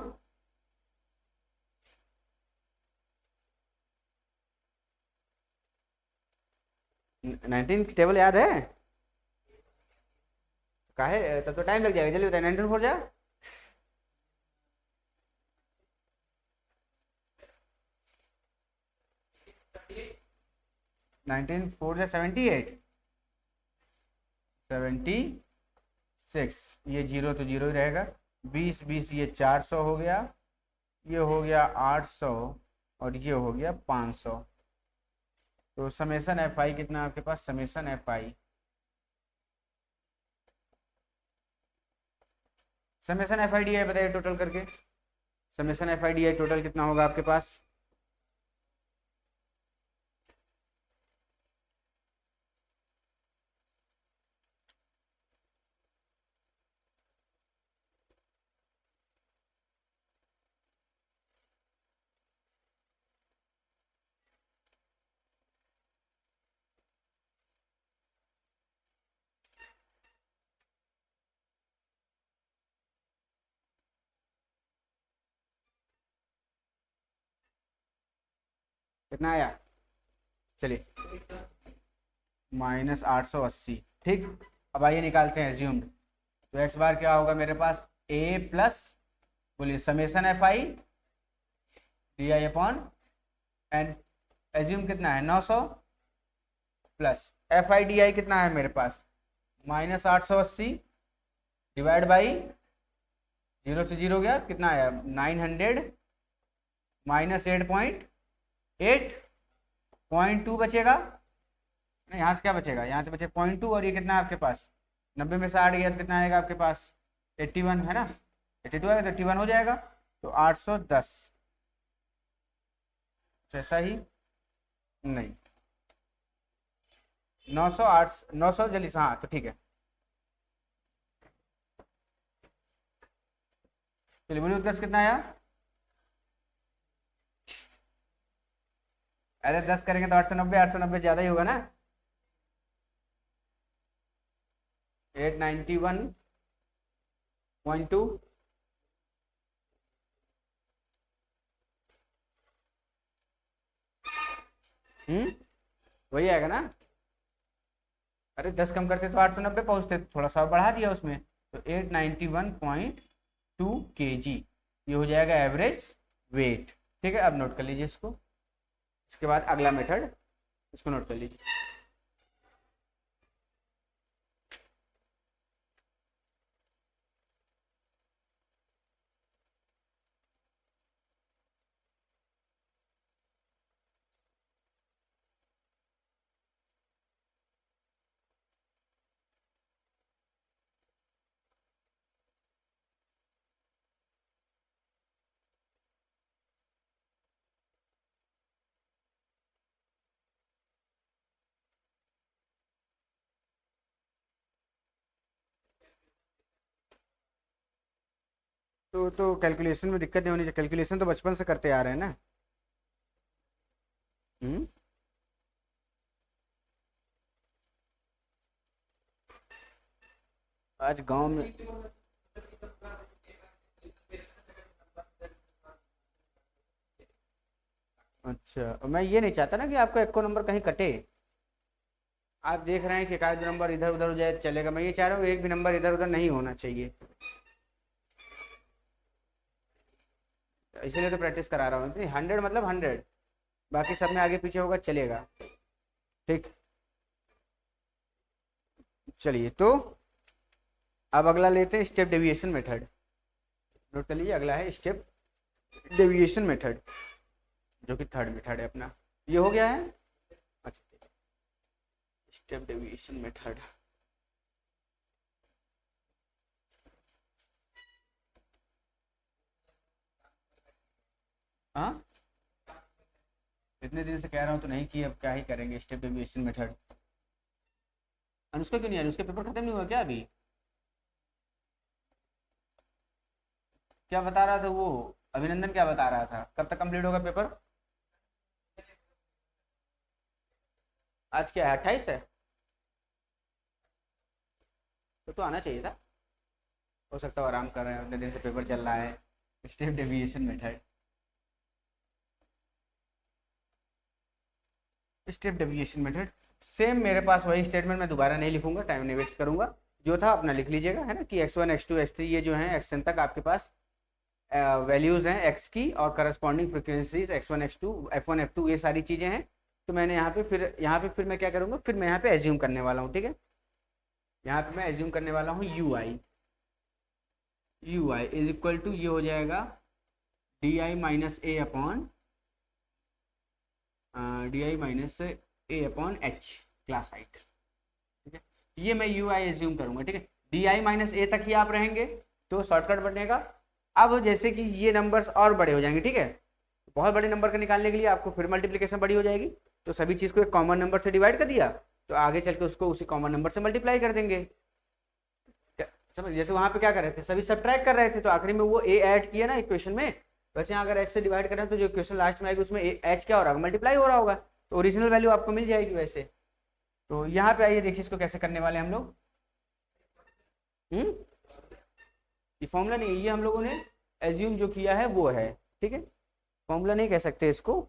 Speaker 1: 19 की टेबल याद है? काहे तब तो टाइम लग जाएगा, जल्दी बताए 19.4 जा। 19.4 जा 78, 76, ये जीरो तो जीरो ही रहेगा, 20 ये 400 हो गया, ये हो गया 800, और ये हो गया 500। तो समेसन एफ आई कितना आपके पास, summation F I, summation F I D I बताइए टोटल करके, summation F I D I total कितना होगा आपके पास? कितना आया? चलिए -880, ठीक। अब आइए निकालते हैं एज्यूम्ड। तो एक्स बार क्या होगा मेरे पास, ए प्लस, बोलिए summation F I D i upon and, assume कितना है 900, plus F I D I कितना है मेरे पास -880, डिवाइड बाई, जीरो से जीरो गया, कितना आया 900, माइनस 8.2 बचेगा, नहीं यहाँ से क्या बचेगा, यहाँ से बचे 0.2, और ये कितना है आपके पास 90 में से 8 गया तो कितना आएगा आपके पास 81 है ना, 82 आएगा तो 81 हो जाएगा, तो 810, ऐसा ही नहीं 900, 900 जल्दी से, हाँ तो ठीक है। चलिए बोलिए उत्तर कितना आया? अरे 10 करेंगे तो 890, 890 ज़्यादा ही होगा ना, 891.2, वही आएगा ना। अरे 10 कम करते तो 890 पहुँचते, थोड़ा सा बढ़ा दिया उसमें, तो 891.2 kg, ये हो जाएगा एवरेज वेट। ठीक है, अब नोट कर लीजिए इसको। इसके बाद अगला मेथड, इसको नोट कर लीजिए। तो कैलकुलेशन में दिक्कत नहीं होनी चाहिए, कैलकुलेशन तो बचपन से करते आ रहे हैं ना। हम्म आज गांव में, अच्छा मैं ये नहीं चाहता ना कि आपका एक को नंबर कहीं कटे। आप देख रहे हैं कि एक नंबर इधर उधर हो जाए चलेगा, मैं ये चाह रहा हूँ एक भी नंबर इधर उधर नहीं होना चाहिए, इसीलिए तो प्रैक्टिस करा रहा हूँ। 100 मतलब 100, बाकी सब में आगे पीछे होगा चलेगा। ठीक, चलिए तो अब अगला लेते हैं स्टेप डेविएशन मेथड। नोट कर लीजिए, अगला है स्टेप डेविएशन मेथड, जो कि थर्ड मेथड है अपना। ये हो गया है, अच्छा स्टेप डेविएशन मेथड। हाँ इतने दिन से कह रहा हूँ तो नहीं किए, अब क्या ही करेंगे स्टेप डेविएशन मेथड। अनुष्का क्यों नहीं आ रही? उसके पेपर खत्म नहीं हुआ क्या अभी? क्या बता रहा था वो? अभिनंदन क्या बता रहा था, कब तक कंप्लीट होगा पेपर? आज क्या है, 28 है? तो आना चाहिए था। हो सकता है आराम कर रहे हैं, उतने दिन से पेपर चल रहा है। Step deviation method, step deviation method same मेरे पास वही स्टेटमेंट, मैं दोबारा नहीं लिखूंगा, टाइम नहीं वेस्ट करूंगा। जो था अपना लिख लीजिएगा, है ना, कि x1 x2 x3 ये जो है xn तक आपके पास वैल्यूज़ हैं x की, और corresponding frequencies x1 x2 f1 f2 ये सारी चीज़ें हैं। तो मैंने यहाँ पे फिर मैं क्या करूँगा, फिर मैं यहाँ पे एज्यूम करने वाला हूँ, ठीक है। यहाँ पे मैं एज्यूम करने वाला हूँ u i is equal to, ये हो जाएगा d i minus a upon h class height, ठीक है। ये मैं यू आई एज्यूम करूंगा, ठीक है। डी आई माइनस ए तक ही आप रहेंगे तो शॉर्टकट बनेगा। अब जैसे कि ये नंबर्स और बड़े हो जाएंगे, ठीक है, बहुत बड़े नंबर का निकालने के लिए आपको फिर मल्टीप्लिकेशन बड़ी हो जाएगी। तो सभी चीज़ को एक कॉमन नंबर से डिवाइड कर दिया, तो आगे चल के उसको उसी कॉमन नंबर से मल्टीप्लाई कर देंगे। समझ, जैसे वहां पे क्या कर रहे थे, सभी सब्ट्रैक्ट कर रहे थे, तो आखिरी में वो ए ऐड किया ना इक्वेशन में, वैसे यहाँ अगर एच से डिवाइड करें तो जो इक्वेशन लास्ट में आएगी उसमें एच क्या हो रहा होगा, मल्टीप्लाई हो रहा होगा, तो ओरिजिनल वैल्यू आपको मिल जाएगी वैसे। तो यहाँ पे आइए देखिए इसको कैसे करने वाले हैं हम लोग। ये फॉर्मूला नहीं है, ये हम लोगों ने एज्यूम जो किया है वो है, ठीक है। फॉर्मूला नहीं कह सकते इसको, है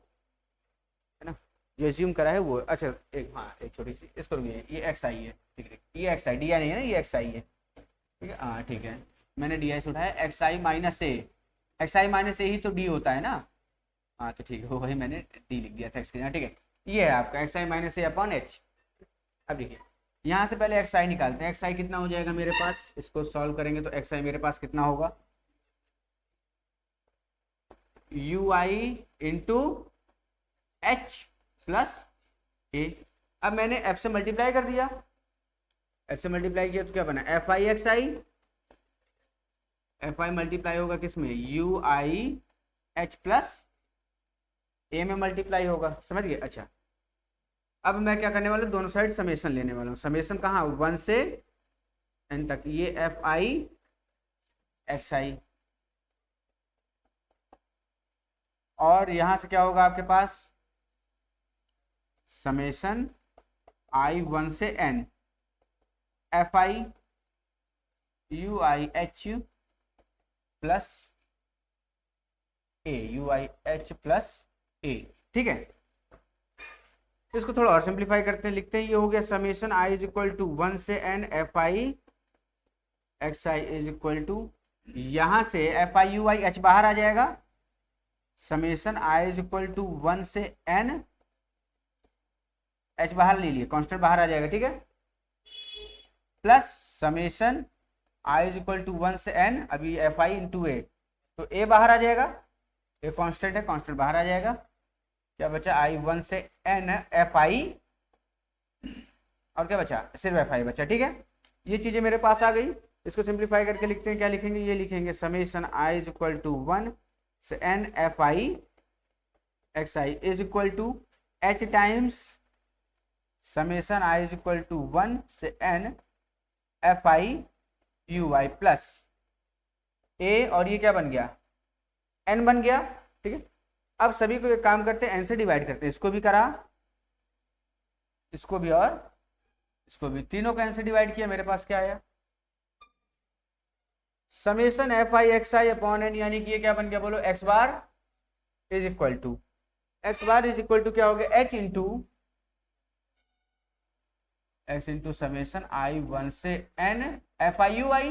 Speaker 1: ना, जो एज्यूम करा है वो। अच्छा एक, हाँ एक छोटी सी इसको ये एक्स आई है, ठीक है, ये एक्स आई, डी आई नहीं है ना, ये एक्स आई है, ठीक है। हाँ ठीक है, मैंने डी आई से उठाया, एक्स आई माइनस ए, एक्स आई माइनस ए ही तो डी होता है ना। हाँ तो ठीक है, वही मैंने डी लिख दिया था एक्स के जगह, ठीक है। ये है आपका x I minus a upon H. अब देखिए यहाँ से पहले एक्स आई निकालते हैं, एक्स आई कितना हो जाएगा मेरे पास, इसको सॉल्व करेंगे तो एक्स आई मेरे पास कितना होगा, U I into H plus A. अब मैंने एफ से मल्टीप्लाई कर दिया, एफ से मल्टीप्लाई किया तो क्या बना, F I x I, F I multiply होगा किसमें, यू आई एच प्लस ए में मल्टीप्लाई होगा, समझ गए। अच्छा अब मैं क्या करने वाला हूँ, दोनों साइड समेसन लेने वाला हूँ। समेसन कहाँ, 1 से n तक, ये एफ आई एक्स आई, और यहां से क्या होगा आपके पास, समेसन आई 1 से n F I you I H plus A, U I H plus A, ठीक है। इसको थोड़ा और सिंप्लीफाई करते हैं, लिखते हैं, ये हो गया summation I is equal to 1 से n F I x I is equal to, यहां से f I you I h बाहर आ जाएगा, summation I is equal to 1 से n, एच बाहर ले लिए, कांस्टेंट बाहर आ जाएगा, ठीक है, plus summation I is equal to 1 से n, अभी एफ आई इंटू ए, तो ए बाहर आ जाएगा, ये कांस्टेंट है, कांस्टेंट बाहर आ जाएगा, क्या बचा, आई 1 से n एफ आई, और क्या बचा, सिर्फ एफ आई बचा, ठीक है। ये चीजें मेरे पास आ गई, इसको सिंप्लीफाई करके लिखते हैं, क्या लिखेंगे, ये लिखेंगे summation I is equal to 1 से n F I x I is equal to H times summation I is equal to 1 से n F I you I plus A, और ये क्या बन गया, n बन गया, ठीक है। अब सभी को एक काम करते हैं, n से डिवाइड करते हैं, इसको भी करा, इसको भी, और इसको भी, तीनों को n से डिवाइड किया, मेरे पास क्या आया, summation F I x I upon n, यानी कि ये क्या बन गया, बोलो, x bar is equal to, x bar is equal to क्या हो गया, एच इंटू समेसन आई 1 से n F I you I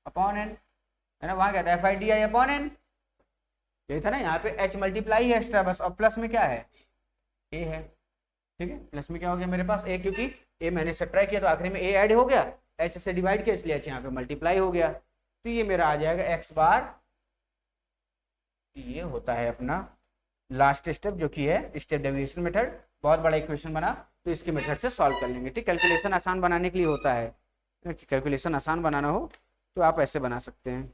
Speaker 1: upon n, है ना, वहां क्या था, f I D i upon n, यही था ना, यहाँ पे h मल्टीप्लाई है एक्स्ट्रा बस, और प्लस में क्या है, a है, ठीक है। प्लस में क्या हो गया मेरे पास, a, क्योंकि a मैंने सब्ट्रैक्ट किया तो आखिरी में a ऐड हो गया, h से डिवाइड किया इसलिए h यहाँ पे मल्टीप्लाई हो गया, तो ये मेरा आ जाएगा x बार। ये होता है अपना लास्ट स्टेप, जो कि है स्टेप डेविएशन मेथड। बहुत बड़ा इक्वेशन बना तो इसके मेथड से सॉल्व कर लेंगे, ठीक। कैलकुलेशन आसान बनाने के लिए होता है, कैलकुलेशन आसान बनाना हो तो आप ऐसे बना सकते हैं।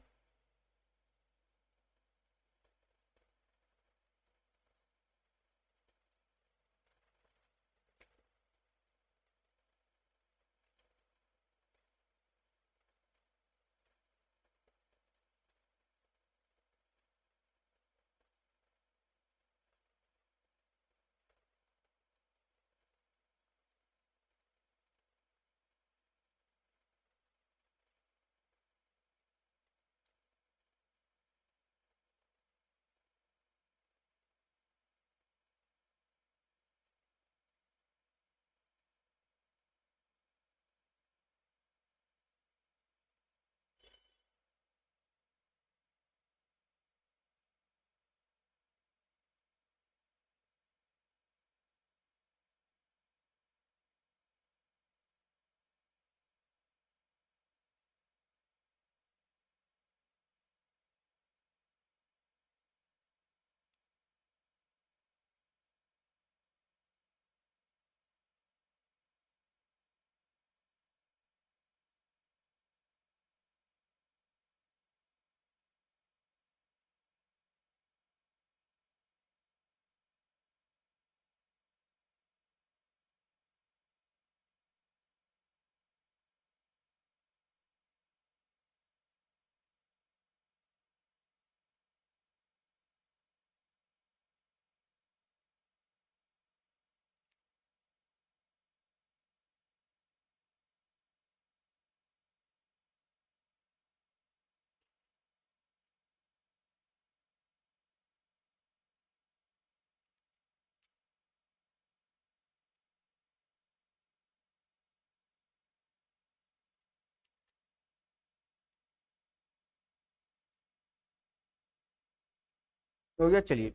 Speaker 1: हो गया। चलिए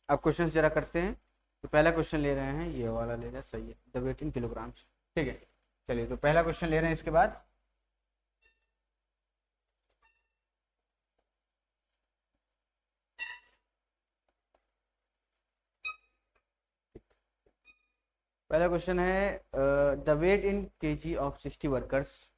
Speaker 1: अब क्वेश्चन जरा करते हैं। तो पहला क्वेश्चन ले रहे हैं, ये वाला ले रहे हैं, सही है, द वेट इन किलोग्राम्स। ठीक है, चलिए तो पहला क्वेश्चन ले रहे हैं। इसके बाद पहला क्वेश्चन है the weight in kg of 60 workers.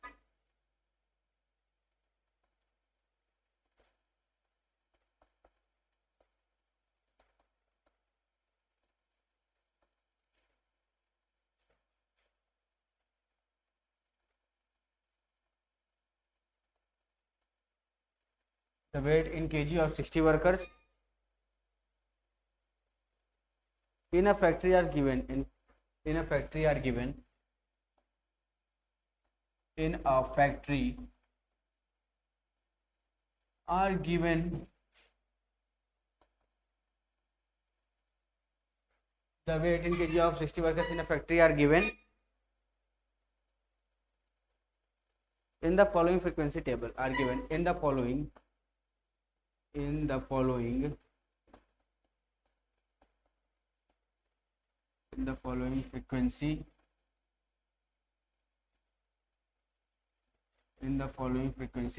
Speaker 1: The weight in kg of 60 workers in a factory are given in a factory are given in a factory are given the weight in kg of 60 workers in a factory are given in the following frequency table, are given in the following frequency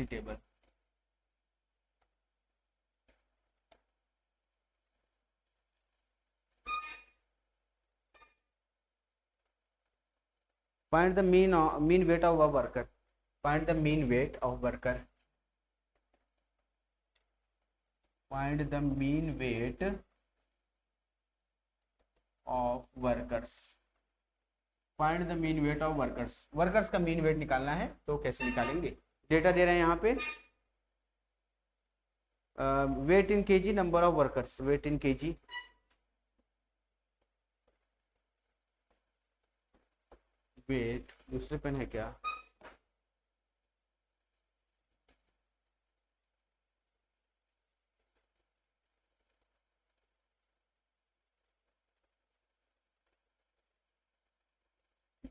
Speaker 1: table. Find the mean weight of a worker. Find the mean weight of worker. Find the mean weight of workers. Find the mean weight of workers. Workers का mean wait निकालना है, तो कैसे निकालेंगे? Data दे रहे हैं यहाँ पे, weight in kg, number of workers, weight in kg, weight, दूसरे पेन है क्या?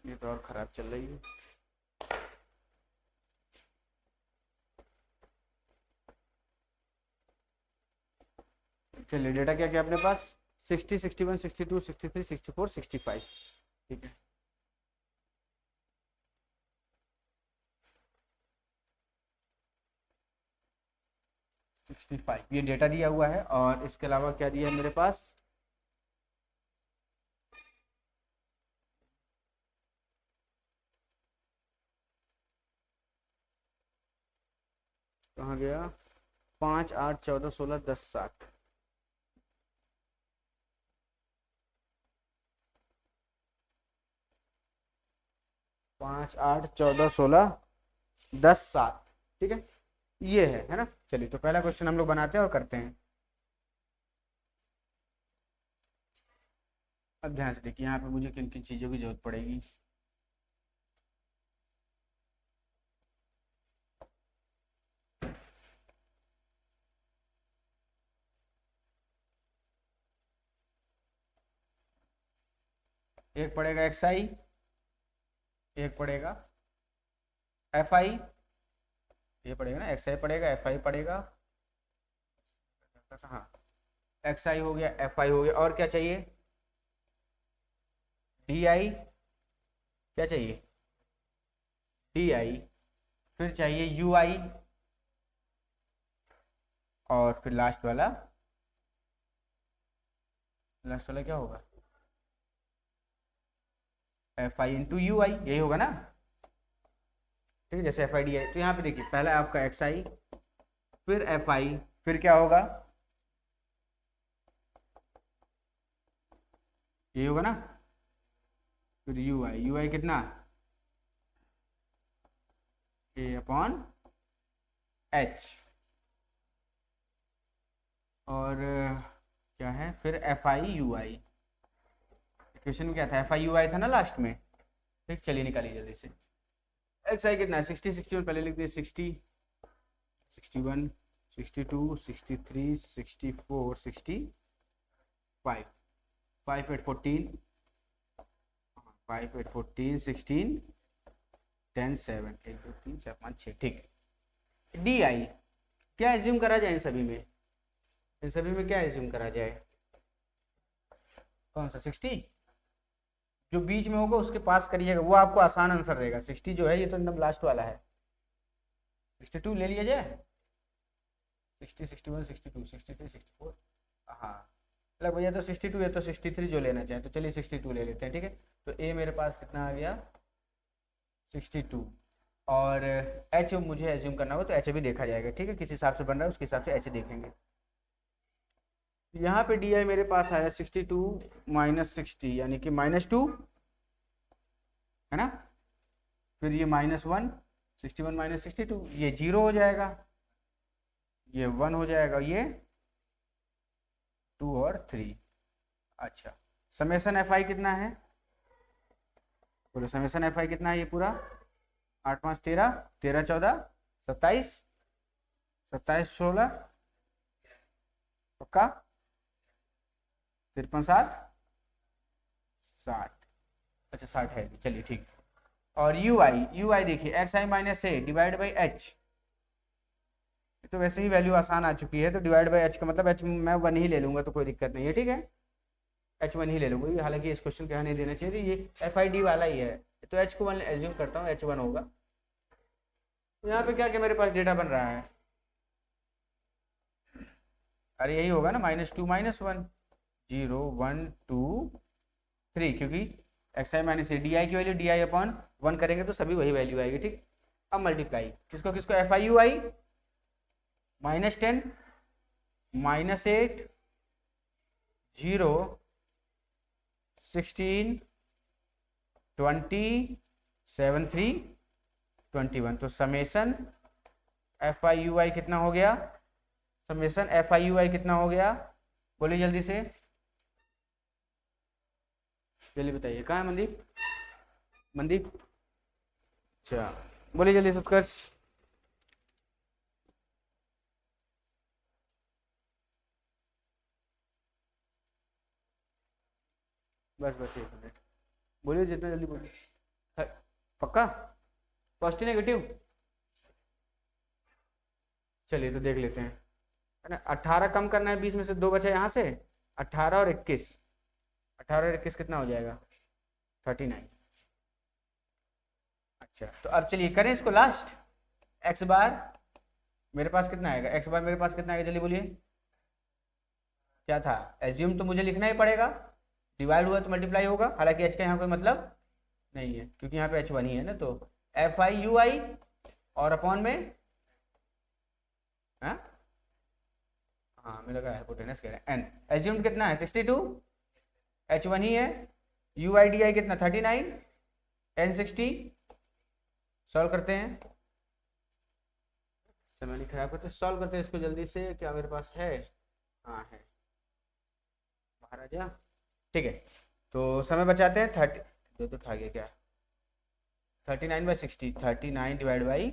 Speaker 1: ये तो और खराब चल रही है। चलिए डेटा क्या क्या अपने पास, 60, 61, 62, 63, 64, 65। ठीक है, ये डेटा दिया हुआ है। और इसके अलावा क्या दिया है मेरे पास, कहाँ गया, 5, 8, 14, 16, 10, 7। पाँच, 8, 14, 16, 10, 7। ठीक है, ये है ना। चलिए तो पहला क्वेश्चन हम लोग बनाते हैं और करते हैं। अब ध्यान से देखिए, यहाँ पे मुझे किन किन चीज़ों की जरूरत पड़ेगी। एक पड़ेगा एक्सआई, एक पड़ेगा एफआई, ये पड़ेगा ना, एक्सआई पड़ेगा, एफआई पड़ेगा। हाँ, एक्सआई हो गया, एफआई हो गया, और क्या चाहिए, डीआई, क्या चाहिए, डीआई, फिर चाहिए यूआई, और फिर लास्ट वाला क्या होगा, एफ आई इंटू यू आई, यही होगा ना। ठीक है, जैसे एफ आई डी आई, तो यहाँ पे देखिए पहला आपका एक्स आई, फिर एफ आई, फिर क्या होगा, यही होगा ना, फिर यू आई कितना, ए अपॉन एच, और क्या है, फिर F I you I. Equation में क्या था, एफ आई यू आई था ना लास्ट में। ठीक, चलिए निकालिए जल्दी से। एक्स आई कितना है, 60, 61, पहले लिख दिए 60, 61, 62, 63, 64, 65, 5, 8, 14, 5, 8, 14, 16, 10, 7, 1, 2, 3, 4, 5, 6। ठीक, डी आई क्या एज्यूम करा जाए इन सभी में, इन सभी में क्या एज्यूम करा जाए? कौन सा 60? जो बीच में होगा उसके पास करिएगा, वो आपको आसान आंसर देगा। 60 जो है ये तो एकदम लास्ट वाला है। 62 ले लिया जाए। 60, 61, 62, 63, 64। हाँ मतलब भैया तो 62 है तो 63 जो लेना चाहे तो चलिए 62 ले लेते हैं, ठीक है। तो ए मेरे पास कितना आ गया? 62। और एच मुझे एज्यूम करना हो तो एच भी देखा जाएगा, ठीक है। किस हिसाब से बन रहा है उसके हिसाब से एच देखेंगे। यहाँ पे डी आई मेरे पास आया 62 माइनस 60 यानी कि -2 है ना। फिर ये -1, 61 माइनस 62 ये 0 हो जाएगा, ये 1 हो जाएगा, ये 2 और 3। अच्छा समेसन एफ आई कितना है? बोलो समेसन एफ आई कितना है? ये पूरा 8 5 13, 13 14 27, 27 16 पक्का, 53 7 60। अच्छा 60 है, चलिए ठीक। और यू आई देखिए x I minus A divide by H, तो वैसे ही वैल्यू आसान आ चुकी है, तो डिवाइड बाई एच का मतलब एच मैं 1 ही ले लूंगा तो कोई दिक्कत नहीं है, ठीक है। एच 1 ही ले लूंगा, हालांकि इस क्वेश्चन के यहाँ नहीं देना चाहिए, ये एफ आई डी वाला ही है तो एच को 1 एज्यूम करता हूँ, एच 1 होगा। तो यहाँ पे क्या क्या मेरे पास डेटा बन रहा है? अरे यही होगा ना, -2 -1 0 1 2 3, क्योंकि x I minus A D I की वैल्यू डी आई अपॉन 1 करेंगे तो सभी वही वैल्यू आएगी, ठीक। अब मल्टीप्लाई किसको किसको, एफ आई यू आई -10 -8 0 16 20 7 3 21। तो समेसन एफ आई यू आई कितना हो गया? समेसन एफ आई यू आई कितना हो गया? बोलिए जल्दी से, जल्दी बताइए। कहाँ है मनदीप? मनदीप अच्छा बोलिए जल्दी से उत्कर्ष। बस बस 1 मिनट, बोलिए जितना जल्दी बोलिए। पक्का पॉजिटिव नेगेटिव? चलिए तो देख लेते हैं, है ना। 18 कम करना है, 20 में से 2 बचा यहाँ से, 18 और 21, 18 और 21 कितना हो जाएगा? 39। अच्छा तो अब चलिए करें इसको लास्ट। एक्स बार मेरे पास कितना आएगा? एक्स बार मेरे पास कितना आएगा जल्दी बोलिए। क्या था? एज्यूम तो मुझे लिखना ही पड़ेगा, डिवाइड हुआ तो मल्टीप्लाई होगा, हालांकि एच का यहाँ कोई मतलब नहीं है क्योंकि यहाँ पे एच 1 ही है ना। तो एफ आई यू आई और अपॉन में हाँ मुझे लगा हाइपोटेनस कह रहे हैं, एन एज्यूम कितना है? 62, एच 1 ही है, यू आई डी आई कितना? 39, एन 60। सॉल्व करते हैं, समय नहीं खराब करते, सॉल्व करते हैं इसको जल्दी से। क्या मेरे पास है? हाँ है, बाहर आ जा, ठीक है। तो समय बचाते हैं, 30 तो खा गया क्या? 39/60, 39 डिवाइड बाई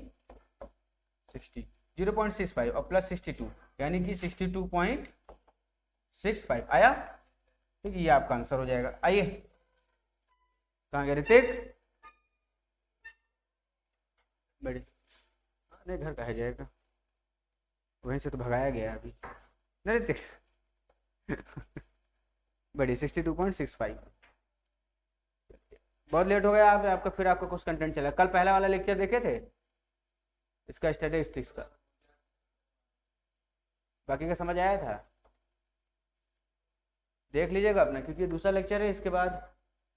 Speaker 1: 60 0.65 और प्लस 62 यानी कि 62.65 आया, ठीक है। ये आपका आंसर हो जाएगा। आइए कहाँ गया ऋतिक? बड़े नहीं घर कहा जाएगा, वहीं से तो भगाया गया अभी नहीं ऋतिक। बड़ी 62.65। बहुत लेट हो गया आप, आपका फिर आपका कुछ कंटेंट चला। कल पहला वाला लेक्चर देखे थे इसका स्टैटिस्टिक्स का, बाकी का समझ आया था? देख लीजिएगा अपना, क्योंकि दूसरा लेक्चर है, इसके बाद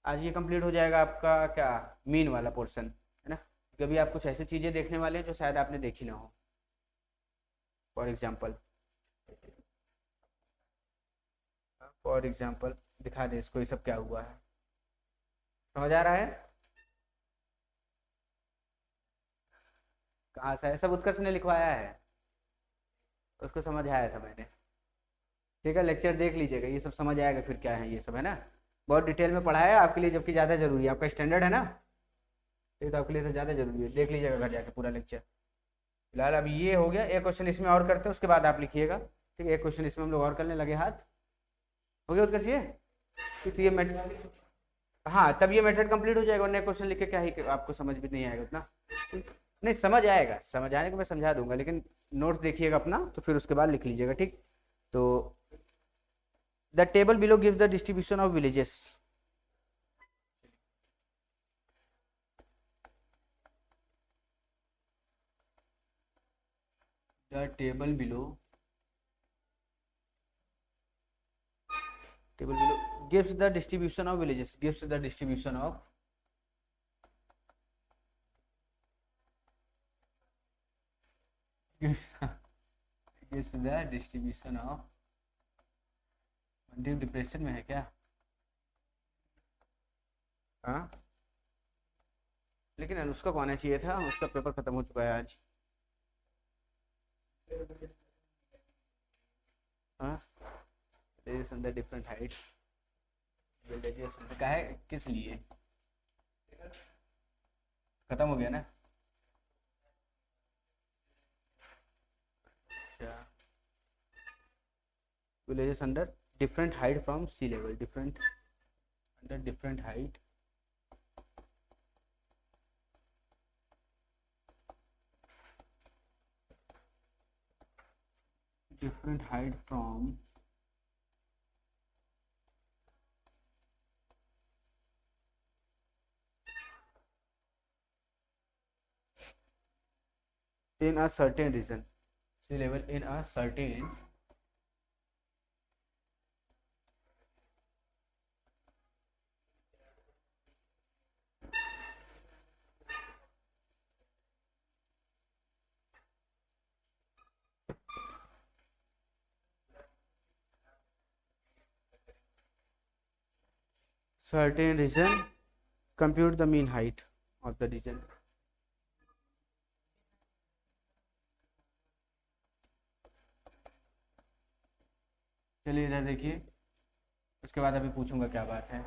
Speaker 1: आज ये कंप्लीट हो जाएगा आपका क्या मीन वाला पोर्शन, है ना। कभी आप कुछ ऐसी चीज़ें देखने वाले हैं जो शायद आपने देखी ना हो। फॉर एग्जाम्पल दिखा दे इसको, ये सब क्या हुआ है, समझ आ रहा है? कहाँ से है? सब उत्कर्ष ने लिखवाया है, उसको समझ आया था मैंने, ठीक है। लेक्चर देख लीजिएगा, ये सब समझ आएगा फिर क्या है ये सब, है ना। बहुत डिटेल में पढ़ाया है आपके लिए, जबकि ज़्यादा जरूरी है, आपका स्टैंडर्ड है ना, ये तो आपके लिए तो ज़्यादा जरूरी है। देख लीजिएगा घर जाके पूरा लेक्चर। फिलहाल अभी ये हो गया, एक क्वेश्चन इसमें और करते हैं, उसके बाद आप लिखिएगा, ठीक है। एक क्वेश्चन इसमें हम लोग और करने लगे, हाथ हो गया उत्कर्ष ये, तो ये मेथड, हाँ तब ये मेथड कंप्लीट हो जाएगा। और नया क्वेश्चन लिख के क्या ही आपको समझ भी नहीं आएगा उतना, नहीं समझ आएगा, समझ आने को मैं समझा दूंगा, लेकिन नोट्स देखिएगा अपना, तो फिर उसके बाद लिख लीजिएगा, ठीक। तो the table below gives the distribution of villages. The table below gives the distribution of villages, gives the distribution of gives the distribution of deep depression में है क्या? हाँ, लेकिन अनुष्का को आना चाहिए था, उसका पेपर खत्म हो चुका है आज. हाँ, डिफरेंट हाइट विलेजेस का है, किस लिए खत्म हो गया ना? अच्छा, villages under different height from sea level, different under different height from in a certain region, sea level in a certain region, compute the mean height of the region. चलिए इधर देखिए, उसके बाद अभी पूछूंगा क्या बात है.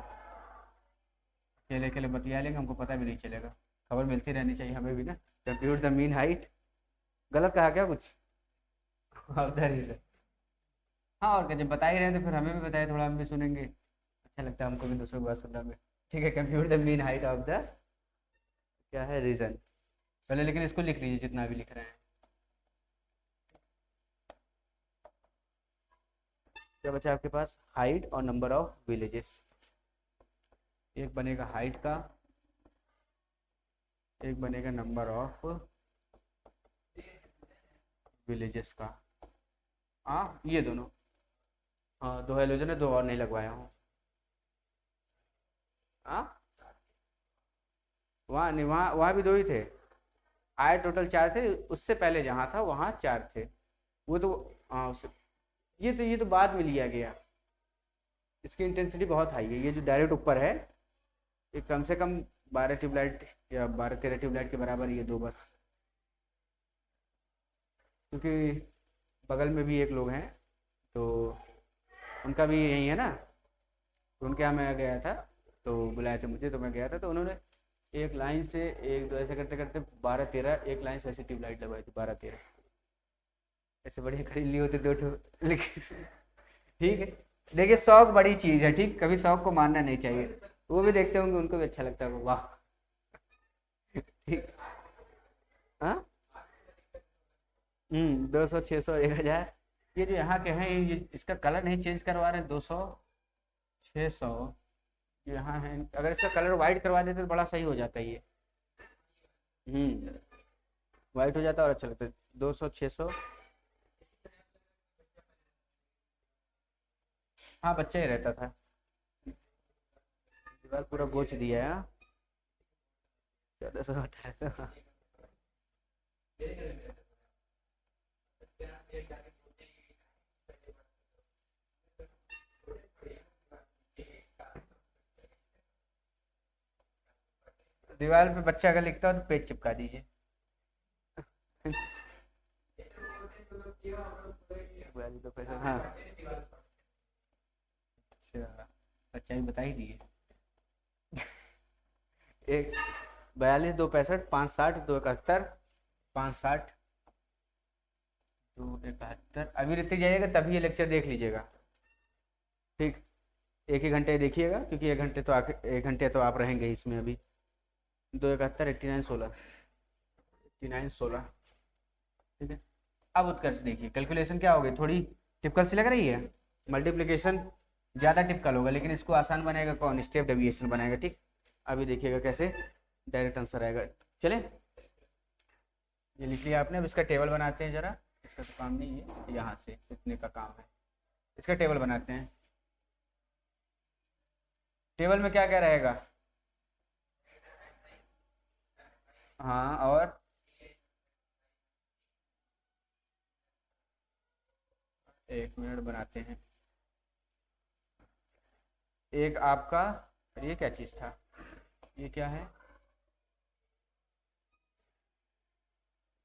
Speaker 1: अकेले अकेले बतिया लेंगे, हमको पता भी नहीं चलेगा. खबर मिलती रहनी चाहिए हमें भी ना. कंप्यूट द मीन हाइट, गलत कहा क्या कुछ? Of the reason. हाँ, और क्या, जब बता ही रहे हैं तो फिर हमें भी बताए, थोड़ा हम भी सुनेंगे, अच्छा लगता है हमको भी दूसरों की बात सुनना में. ठीक है, compute the mean height of the क्या है रीजन. पहले लेकिन इसको लिख लीजिए जितना भी लिख रहे हैं. क्या बचा आपके पास? हाइट और नंबर ऑफ विलेजेस. एक बनेगा हाइट का, एक बनेगा नंबर ऑफ विलेजेस का. हाँ, ये दोनों. हाँ, दो हेलोजन है, दो और नहीं लगवाया हूँ. हाँ, वहाँ नहीं, वहाँ भी दो ही थे. आए टोटल 4 थे, उससे पहले जहाँ था वहाँ 4 थे. वो तो हाँ, ये तो बाद में लिया गया. इसकी इंटेंसिटी बहुत हाई है. ये जो डायरेक्ट ऊपर है, ये कम से कम 12 ट्यूबलाइट या 12-13 ट्यूबलाइट के बराबर, ये दो बस. क्योंकि बगल में भी एक लोग हैं, तो उनका भी यही है ना. तो उनके यहाँ मैं गया था, तो बुलाए थे मुझे, तो मैं गया था, तो उन्होंने एक लाइन से एक दो ऐसे करते करते 12-13 एक लाइन से ऐसे ट्यूबलाइट लगवाई थी. 12-13 ऐसे बढ़िया खरीद ली होती दो ठो. लेकिन ठीक है, देखिए शौक बड़ी चीज़ है. ठीक, कभी शौक को मानना नहीं चाहिए. वो भी देखते होंगे, उनको भी अच्छा लगता है. वाह, ठीक. हाँ, 200, 600, 1000. ये जो यहाँ के हैं, ये इसका कलर नहीं चेंज करवा रहे. 200, 600 यहाँ है. अगर इसका कलर वाइट करवा देते तो बड़ा सही हो जाता है. ये वाइट हो जाता और अच्छा लगता है. 200, 600. हाँ, बच्चा ही रहता था. दीवार पूरा गोच दिया है. 1400, 1800. दीवार पे बच्चा अगर लिखता हो तो पेज चिपका दीजिए. हाँ, अच्छा, अच्छा ही बता ही दिए. एक 42, 2 65, 5 60, 2 71, 5 60, 2 71. अभी रहते जाइएगा तभी ये लेक्चर देख लीजिएगा. ठीक, एक ही घंटे देखिएगा, क्योंकि 1 घंटे तो आखिर 1 घंटे तो आप रहेंगे इसमें. अभी 2 71, 89 16, 89 16. ठीक है, अब उत्कर्ष देखिए. कैलकुलेशन क्या हो गई थोड़ी टिपिकल सी लग रही है। मल्टीप्लिकेशन ज़्यादा टिपिकल होगा, लेकिन इसको आसान बनाएगा कौन? स्टेप डेविएशन बनाएगा। ठीक, अभी देखिएगा कैसे डायरेक्ट आंसर आएगा। चले, ये लिख लिया आपने। अब इसका टेबल बनाते हैं जरा। इसका तो काम नहीं है, यहाँ से इतने का काम है। इसका टेबल बनाते हैं। टेबल में क्या क्या रहेगा? हाँ, और एक मिनट बनाते हैं। एक आपका, ये क्या चीज़ था? ये क्या है?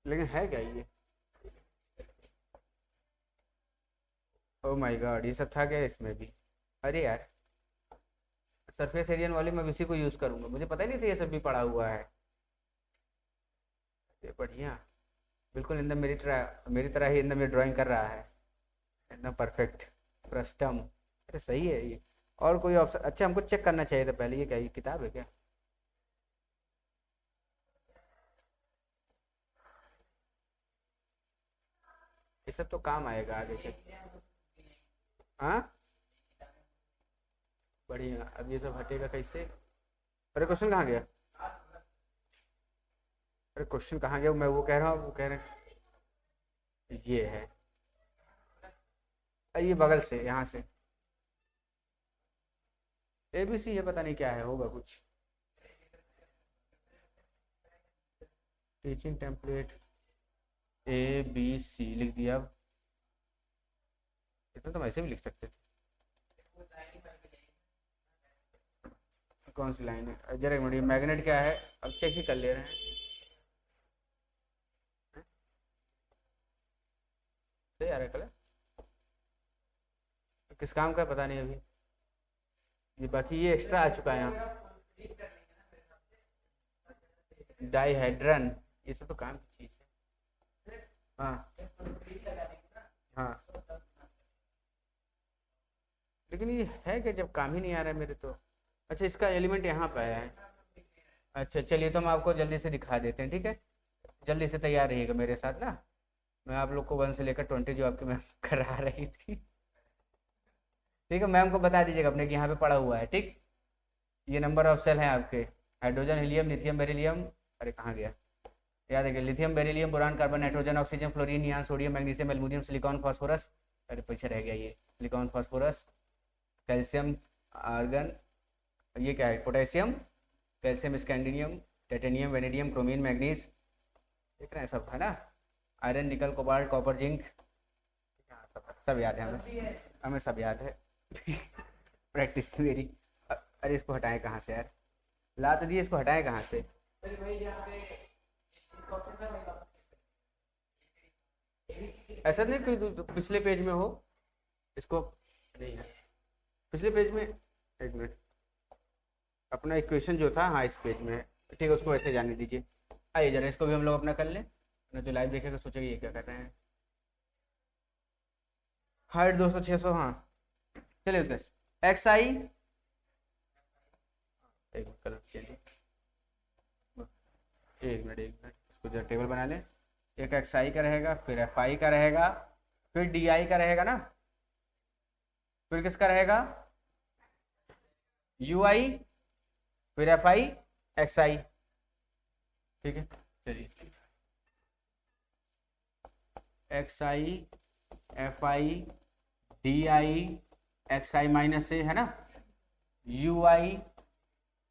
Speaker 1: लेकिन है क्या ये? ओ माय गॉड, ये सब था क्या इसमें भी? अरे यार, सरफेस एरियन वाले मैं इसी को यूज़ करूँगा, मुझे पता ही नहीं था ये सब भी पड़ा हुआ है। ये बढ़िया, बिल्कुल एकदम मेरी तरह ही एकदम ये ड्राइंग कर रहा है, एकदम परफेक्ट प्रस्टम। अरे सही है ये। और कोई ऑप्शन? अच्छा, हमको चेक करना चाहिए था पहले। ये क्या, ये किताब है क्या? ये सब तो काम आएगा आगे चल। हाँ, बढ़िया। अब ये सब हटेगा कैसे? अरे क्वेश्चन कहाँ गया? अरे क्वेश्चन कहाँ गया? मैं वो कह रहा हूँ, वो कह रहे हैं ये है। अरे ये बगल से, यहाँ से ABC है, पता नहीं क्या है, होगा कुछ। टीचिंग टेम्पलेट ABC लिख दिया। अब इतना तो हम ऐसे भी लिख सकते थे। कौन सी लाइन है? जरा एक मिनट, मैग्नेट क्या है अब चेक ही कर ले रहे हैं। सही आ रहा है कलर, किस काम का है पता नहीं अभी। ये बाकी ये एक्स्ट्रा आ चुका है यहाँ। डाईहेड्रन, ये सब तो काम की चीज़ है। हाँ हाँ, लेकिन ये है कि जब काम ही नहीं आ रहा है मेरे तो। अच्छा, इसका एलिमेंट यहाँ पे आया है। अच्छा चलिए, तो हम आपको जल्दी से दिखा देते हैं, ठीक है? जल्दी से तैयार रहिएगा मेरे साथ ना। मैं आप लोग को 1 से लेकर 20 जो आपकी मैम करा रही थी, ठीक है? मैम को बता दीजिएगा अपने कि यहाँ पे पड़ा हुआ है, ठीक? ये नंबर ऑफ सेल हैं आपके। Hydrogen, helium, lithium, beryllium. अरे कहाँ गया? याद है, lithium, beryllium, boron, carbon, nitrogen, oxygen, fluorine, neon, sodium, magnesium, aluminium, silicon, phosphorus. अरे पीछे रह गया ये। सिलिकॉन, फास्फोरस, कैल्शियम, आर्गन, ये क्या है? Potassium, calcium, scandium, titanium, vanadium, chromium, manganese. देख रहे हैं सब है ना? आयरन, निकल, कोबाल्ट, कॉपर, जिंक। हाँ, सब याद है हमें, हमें सब याद है। प्रैक्टिस थी मेरी। अरे इसको हटाएं कहाँ से यार? ला तो दिए, इसको हटाएं कहाँ से? ऐसा नहीं कोई पिछले पेज में हो इसको? नहीं है पिछले पेज में। एक मिनट, अपना इक्वेशन जो था, हाँ इस पेज में है। ठीक है, उसको ऐसे जाने दीजिए। आइए जरा इसको भी हम लोग अपना कर लें ना, जो लाइव देखेगा सोचेगा ये क्या कर रहे हैं। हाइट 200 600, हाँ चलिए। 10 XI, एक कलर चेंज, एक मिनट इसको जरा टेबल बना लें। एक XI का रहेगा, फिर FI का रहेगा, फिर DI का रहेगा ना, फिर किसका रहेगा? UI, फिर FI, XI। ठीक है, चलिए। XI, FI, DI, XI minus A है ना, UI,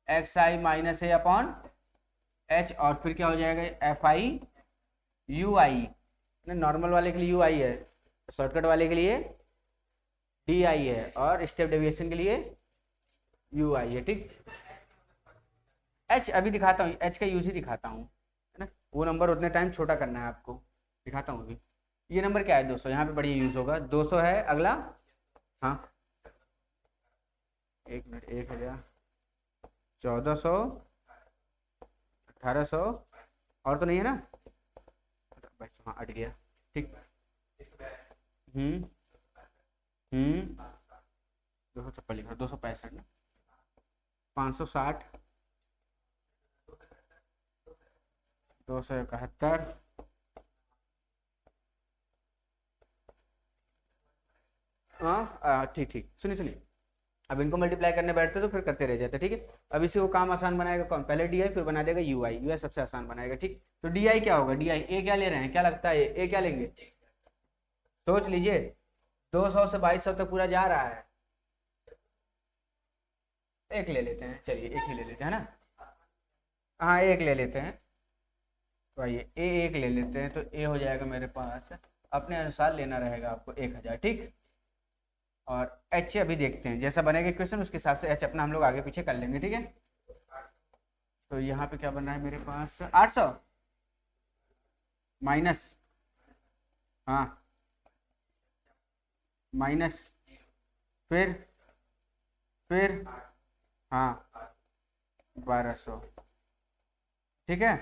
Speaker 1: XI minus A upon H, और फिर क्या हो जाएगा? FI UI। नॉर्मल वाले के लिए UI है, शॉर्टकट वाले के लिए DI है, और स्टेप डेविएशन के लिए UI है, ठीक? H अभी दिखाता हूँ, H का यूज ही दिखाता हूँ, है ना? वो नंबर उतने टाइम छोटा करना है आपको, दिखाता हूँ अभी। ये नंबर क्या है? 200, यहाँ पे बढ़िया यूज होगा। 200 है अगला। हाँ, एक मिनट, 1000, 1400, 1800, और तो नहीं है ना? हाँ अट गया, ठीक। हम्म 256 लिखा, 265 ना, 560, 271, हाँ ठीक ठीक, सुनिए सुनिए, अब इनको मल्टीप्लाई करने बैठते तो फिर करते रह जाते, ठीक है। अब इसी को काम आसान बनाएगा कौन, पहले डी आई फिर बना देगा यू आई, यू आई सबसे आसान बनाएगा, ठीक। तो डी आई क्या होगा, डी आई ए क्या ले रहे हैं, क्या लगता है ए क्या लेंगे, सोच लीजिए, 200 से 2200 तक पूरा जा रहा है, एक ले लेते हैं, चलिए एक ही ले लेते हैं ना, हाँ एक ले लेते हैं, तो आइए ए एक ले लेते हैं, तो ए हो जाएगा मेरे पास, अपने अनुसार लेना रहेगा आपको 1000, ठीक। और एच अभी देखते हैं, जैसा बनेगा इक्वेशन उसके हिसाब से एच अपना हम लोग आगे पीछे कर लेंगे, ठीक है। तो यहाँ पे क्या बन रहा है मेरे पास 800 माइनस, हाँ माइनस, फिर हाँ 1200, ठीक है,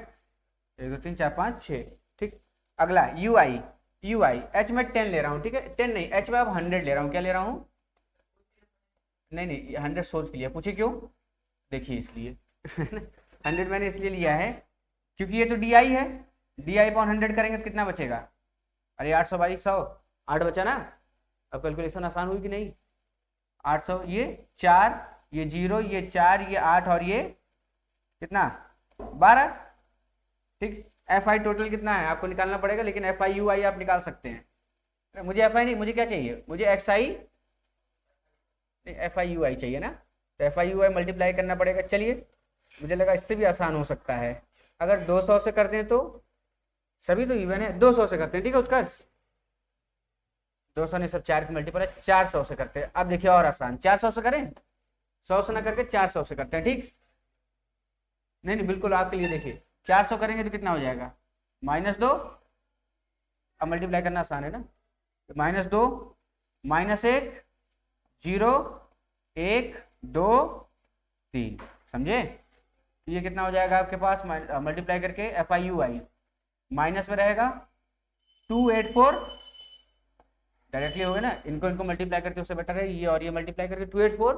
Speaker 1: 1 2 3 4 5 6, ठीक। अगला you I, you I H में 10 ले रहा हूँ, ठीक है, 10 नहीं, एच में अब 100 ले रहा हूँ, क्या ले रहा हूँ, नहीं नहीं 100 सोच के लिया, पूछे क्यों, देखिए इसलिए 100 मैंने इसलिए लिया है क्योंकि ये तो डी आई है, डी आई अपॉन 100 करेंगे तो कितना बचेगा, अरे 800 बाई 100, 8 बचा ना, अब कैलकुलेशन आसान हुई कि नहीं, 800 ये 4, ये 0, ये 4, ये 8 और ये कितना 12, ठीक। एफ आई टोटल कितना है आपको निकालना पड़ेगा, लेकिन एफ आई यू आई आप निकाल सकते हैं, मुझे एफ आई नहीं, मुझे क्या चाहिए, मुझे X I, F I you I चाहिए ना, तो F I you I multiply करना पड़ेगा, चलिए मुझे लगा इससे भी आसान हो सकता है, अगर 200 से करते हैं तो सभी तो इवन है, 200 से करते हैं, ठीक है उत्कर्ष, 200 नहीं सब 4 की मल्टीपल है, 400 से करते हैं, अब देखिए और आसान, 400 से करें, 100 से ना करके 400 से करते हैं, ठीक। नहीं नहीं बिल्कुल आपके लिए, देखिए 400 करेंगे तो कितना हो जाएगा, -2, अब मल्टीप्लाई करना आसान है ना, तो -2 -1 0 1 2 3, समझे, ये कितना हो जाएगा आपके पास मल्टीप्लाई करके F I you I, minus में रहेगा 284, डायरेक्टली हो गया ना, इनको इनको मल्टीप्लाई करके उससे बेटर है, ये और ये मल्टीप्लाई करके 284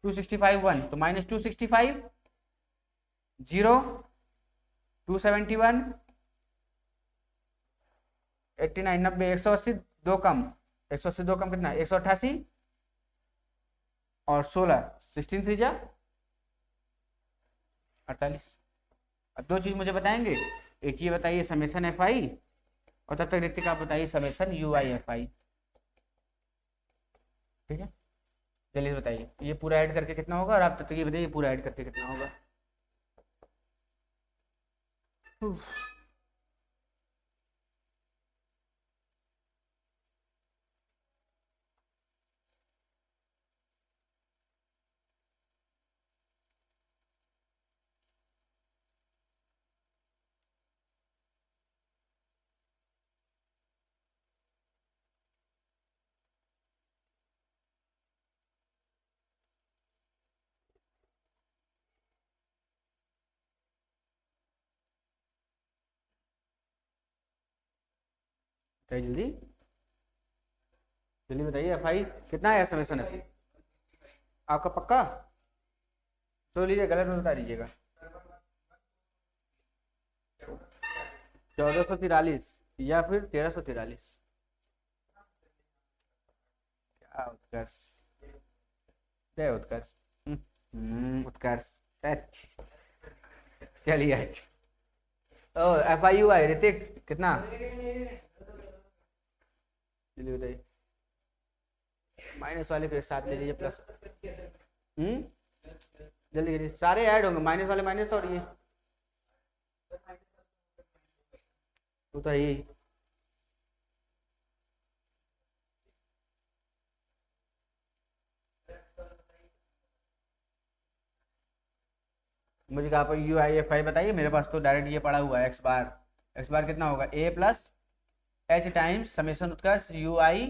Speaker 1: 265 1, तो -265 0 271 89 90 180 2 कम, 180 2 कम कितना 188 और 16 16 3 जा 48। अब दो चीज मुझे बताएंगे, एक ये बताइए समेसन एफ आई, और तब तक ऋतिक आप बताइए समेसन यू आई एफ आई, ठीक है, चलिए बताइए ये पूरा ऐड करके कितना होगा, और आप तब तक ये बताइए पूरा ऐड करके कितना होगा। बताइए जल्दी जल्दी बताइए, एफ आई कितना है समेसन एफ आपका पक्का, तो लीजिए गलत में बता दीजिएगा, 1443 या फिर 1343, क्या उत्कर्ष, जय उत्कर्ष, उत्कर्ष, चलिए ओ एफ आई यू आई ऋतिक कितना, जल्दी बताइए, माइनस वाले के साथ ले लीजिए प्लस, जल्दी जल्दी सारे ऐड होंगे, माइनस वाले माइनस, और ये तो यही, मुझे कहा पर यू आई एफ आई बताइए, मेरे पास तो डायरेक्ट ये पड़ा हुआ है, एक्स बार कितना होगा A plus H times summation उत्कर्ष U I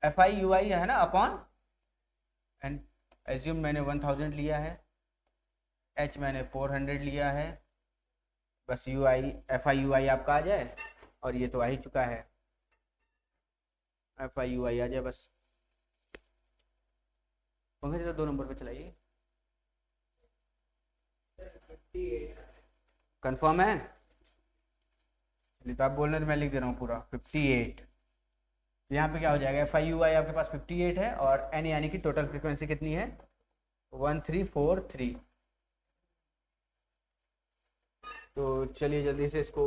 Speaker 1: F I you I है ना अपॉन, एंड एज्यूम मैंने 1000 लिया है, एच मैंने 400 लिया है, बस U I F I you I आपका आ जाए, और ये तो आ ही चुका है, एफ आई यू आई आ जाए बस, पंकज तो 2 नंबर पे चलाइए, कंफर्म है, चलिए तो आप बोल रहे हैं तो मैं लिख दे रहा हूँ पूरा 58, यहाँ पे क्या हो जाएगा, एफ आई यू आई आपके पास 58 है और एन यानी कि टोटल फ्रीक्वेंसी कितनी है 1343। तो चलिए जल्दी से इसको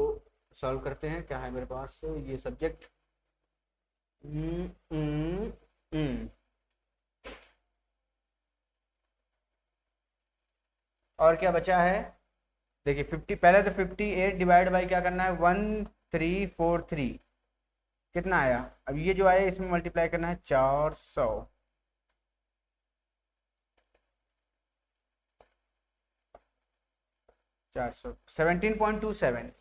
Speaker 1: सॉल्व करते हैं। क्या है मेरे पास ये सब्जेक्ट। और क्या बचा है, देखिए 50, पहले तो 58 डिवाइड बाई क्या करना है 1343 कितना आया। अब ये जो आया इसमें मल्टीप्लाई करना है 400। 400 17.27,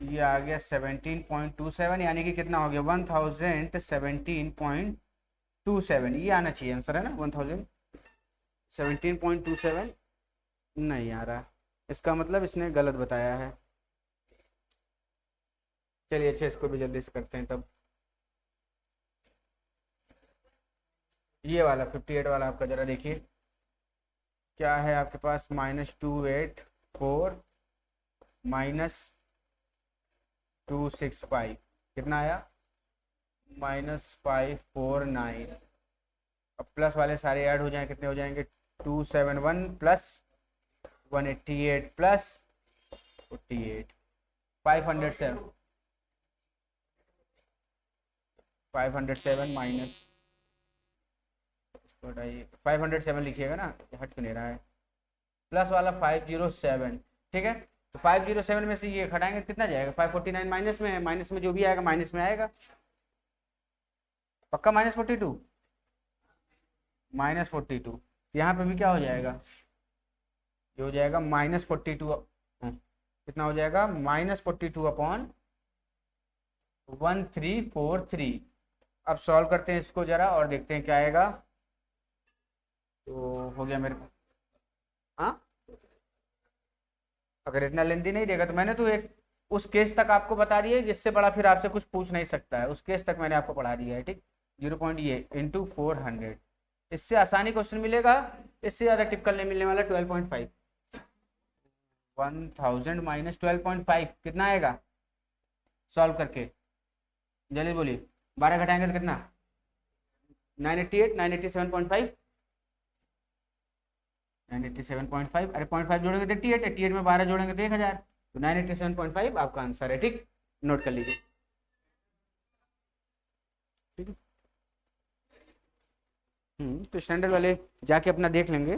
Speaker 1: ये आ गया 17.27 यानी कि कितना हो गया 1017.27, ये आना चाहिए आंसर है ना 1017.27 नहीं आ रहा, इसका मतलब इसने गलत बताया है। चलिए अच्छा इसको भी जल्दी से करते हैं तब। ये वाला 58 वाला आपका ज़रा देखिए क्या है आपके पास, -284 -265 कितना आया -549। अब प्लस वाले सारे ऐड हो जाएं कितने हो जाएंगे 271 प्लस 188 प्लस 48 507 507 माइनस 507 लिखिएगा ना, हट क्यों नहीं रहा है, प्लस वाला 507 ठीक है। तो 507 में से ये घटाएंगे कितना जाएगा 549 माइनस में है, माइनस में जो भी आएगा माइनस में आएगा पक्का -42 -42। यहाँ पे भी क्या हो जाएगा, ये हो जाएगा -42 कितना हो जाएगा -42 अपॉन 1343। अब सॉल्व करते हैं इसको जरा और देखते हैं क्या आएगा। तो हो गया मेरे को, हाँ अगर इतना लेंदी नहीं देगा तो मैंने तो एक उस केस तक आपको बता दिया है जिससे बड़ा फिर आपसे कुछ पूछ नहीं सकता है, उस केस तक मैंने आपको पढ़ा दिया है ठीक। 0. ये इंटू 400, इससे आसानी क्वेश्चन मिलेगा, इससे ज़्यादा टिपिकल नहीं मिलने वाला। 12.5 1000 माइनस 12.5 कितना आएगा सॉल्व करके, जल्दी बोलिए 12 घटाएंगे तो कितना 988 987.5 987.5, अरे 0.5 जोड़ेंगे तो 88, 88 में 12 जोड़ेंगे तो 1000, तो 987.5 आपका आंसर है ठीक, नोट कर लीजिए ठीक है। तो स्टैंडर्ड वाले जाके अपना देख लेंगे।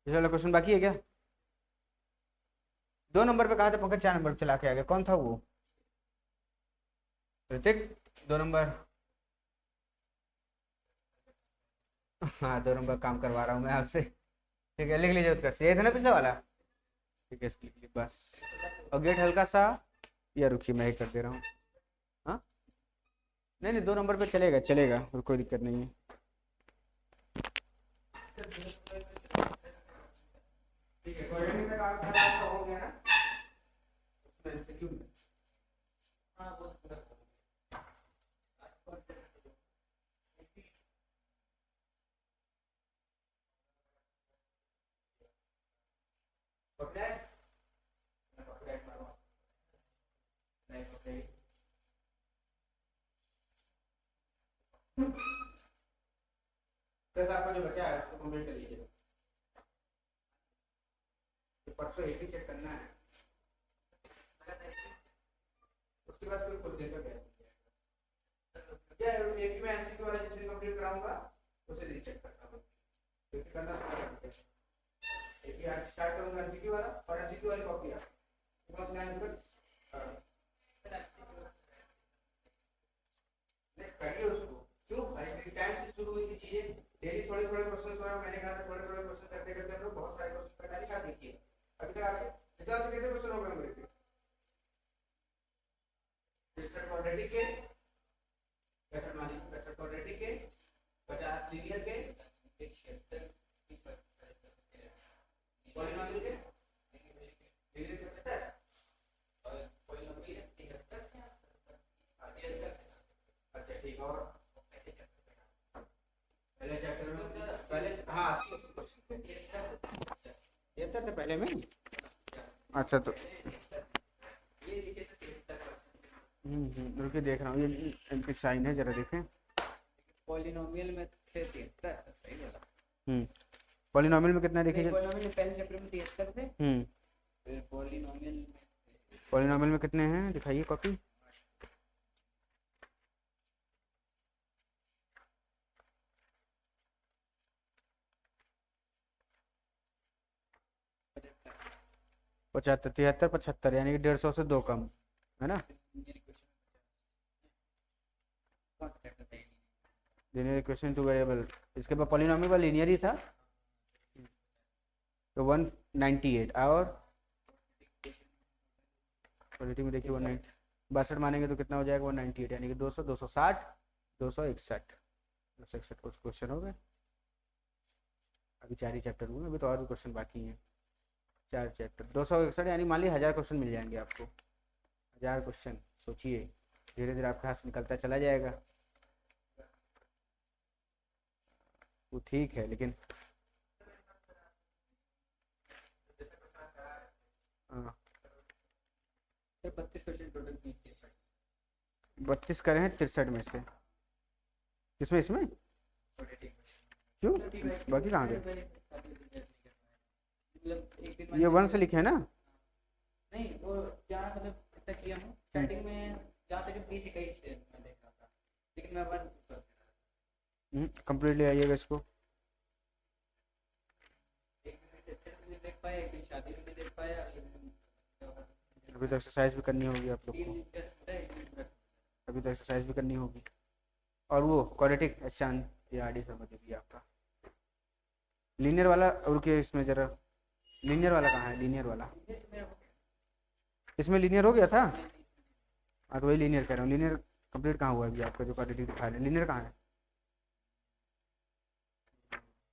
Speaker 1: इस वाला क्वेश्चन बाकी है क्या, 2 नंबर पे कहा था पंकज 4 नंबर पे चला के आ गया, कौन था वो ऋतिक 2 नंबर। हाँ 2 नंबर काम करवा रहा हूँ मैं आपसे ठीक है, लिख लीजिए उत्कर्ष, ये था ना पिछला वाला ठीक है, इसको लिख लीजिए बस। और गेट हल्का सा, या रुकिए मैं ही कर दे रहा हूँ, हाँ नहीं नहीं 2 नंबर पे चलेगा चलेगा, कोई दिक्कत नहीं है। ठीक है कोऑर्डिनेट में काम करना आपका हो गया ना, हाँ बस आपका जो बचा है उसको कंप्लीट कर लीजिए, परसों एक ही चेक करना है, उसके बाद फिर खुद देखकर क्या एक ही मैं एमसीक्यू वाला जिसमें कंप्लीट कराऊंगा उसे रीचेक करता हूँ, क्योंकि करना एक ही आज स्टार्ट करूंगा एमसीक्यू वाला, और एमसीक्यू वाली कॉपी है कौन सा लाइन पर करिए उसको, क्यों भाई टाइम से शुरू हुई थी चीजें, डेली थोड़े थोड़े क्वेश्चन हो रहा, मैंने कहा था थोड़े थोड़े क्वेश्चन करते करते हम लोग बहुत सारे क्वेश्चन कर डाले, देखिए अभी तक आपके रिजल्ट कितने क्वेश्चन हो गए मेरे 63 क्वाड्रेटिक के, 65 क्वाड्रेटिक के, 50 लीनियर के, 76 पॉलीनोमियल के, लीनियर के 75 और पॉलीनोमियल के 73। अच्छा ठीक, और पहले चैप्टर में पहले हाँ 80 क्वेश्चन 73 थे पहले में, अच्छा तो रुकिए देख रहा हूँ, ये इनकी साइन है, जरा देखें।
Speaker 2: पॉलिनोमियल में थे 73, सही बोला।
Speaker 1: पॉलिनोमियल में कितना देखिए?
Speaker 2: पॉलिनोमियल में पहले चैप्टर में 73 थे, फिर
Speaker 1: पॉलिनोमियल में कितने हैं, दिखाइए कॉपी। पचहत्तर, 73, 75, यानी कि 150 से 2 कम, है ना। लीनियर इक्वेशन टू वेरिएबल, इसके बाद पॉलिनोमियल वाला लीनियर ही था, तो 198। और पॉजिटिव में देखिए 190, 62 मानेंगे तो कितना हो जाएगा 198, यानी कि 200, 260, 261, 261 कुछ क्वेश्चन हो गए। अभी 4 ही चैप्टर हुए, अभी तो और भी क्वेश्चन बाकी हैं। 4 चैप्टर, 261, यानी मान लीजिए 1000 क्वेश्चन मिल जाएंगे आपको। 1000 क्वेश्चन, सोचिए धीरे धीरे आपके हाथ से निकलता चला जाएगा। वो ठीक है, लेकिन
Speaker 2: 32 क्वेश्चन टोटल किए।
Speaker 1: 32 करे हैं 63 में से, किसमें, इसमें क्यों, बाकी कहाँ गए? ये 1 से लिखे है ना?
Speaker 2: नहीं, वो जहाँ मतलब इतना किया हूँ स्टार्टिंग में, जहाँ तक 20-21 मैं देख रहा था, लेकिन मैं 1
Speaker 1: कंप्लीट ले आइएगा इसको।
Speaker 2: देख पाया, एक शादी में नहीं देख पाया,
Speaker 1: अभी तो एक्सरसाइज भी करनी होगी आप लोग को, अभी तो एक्सरसाइज भी करनी होगी। और वो क्वाड्रेटिक, अच्छा ये आडी समझ गई आपका। लीनियर वाला, रुकिए इसमें जरा, लीनियर वाला कहाँ है? लीनियर वाला इसमें लीनियर हो गया था। हाँ तो वही लीनियर कह रहा हूँ, लीनियर कंप्लीट कहाँ हुआ अभी आपका, जो क्वाड्रेटिक दिखा रहे हैं, लीनियर कहाँ है?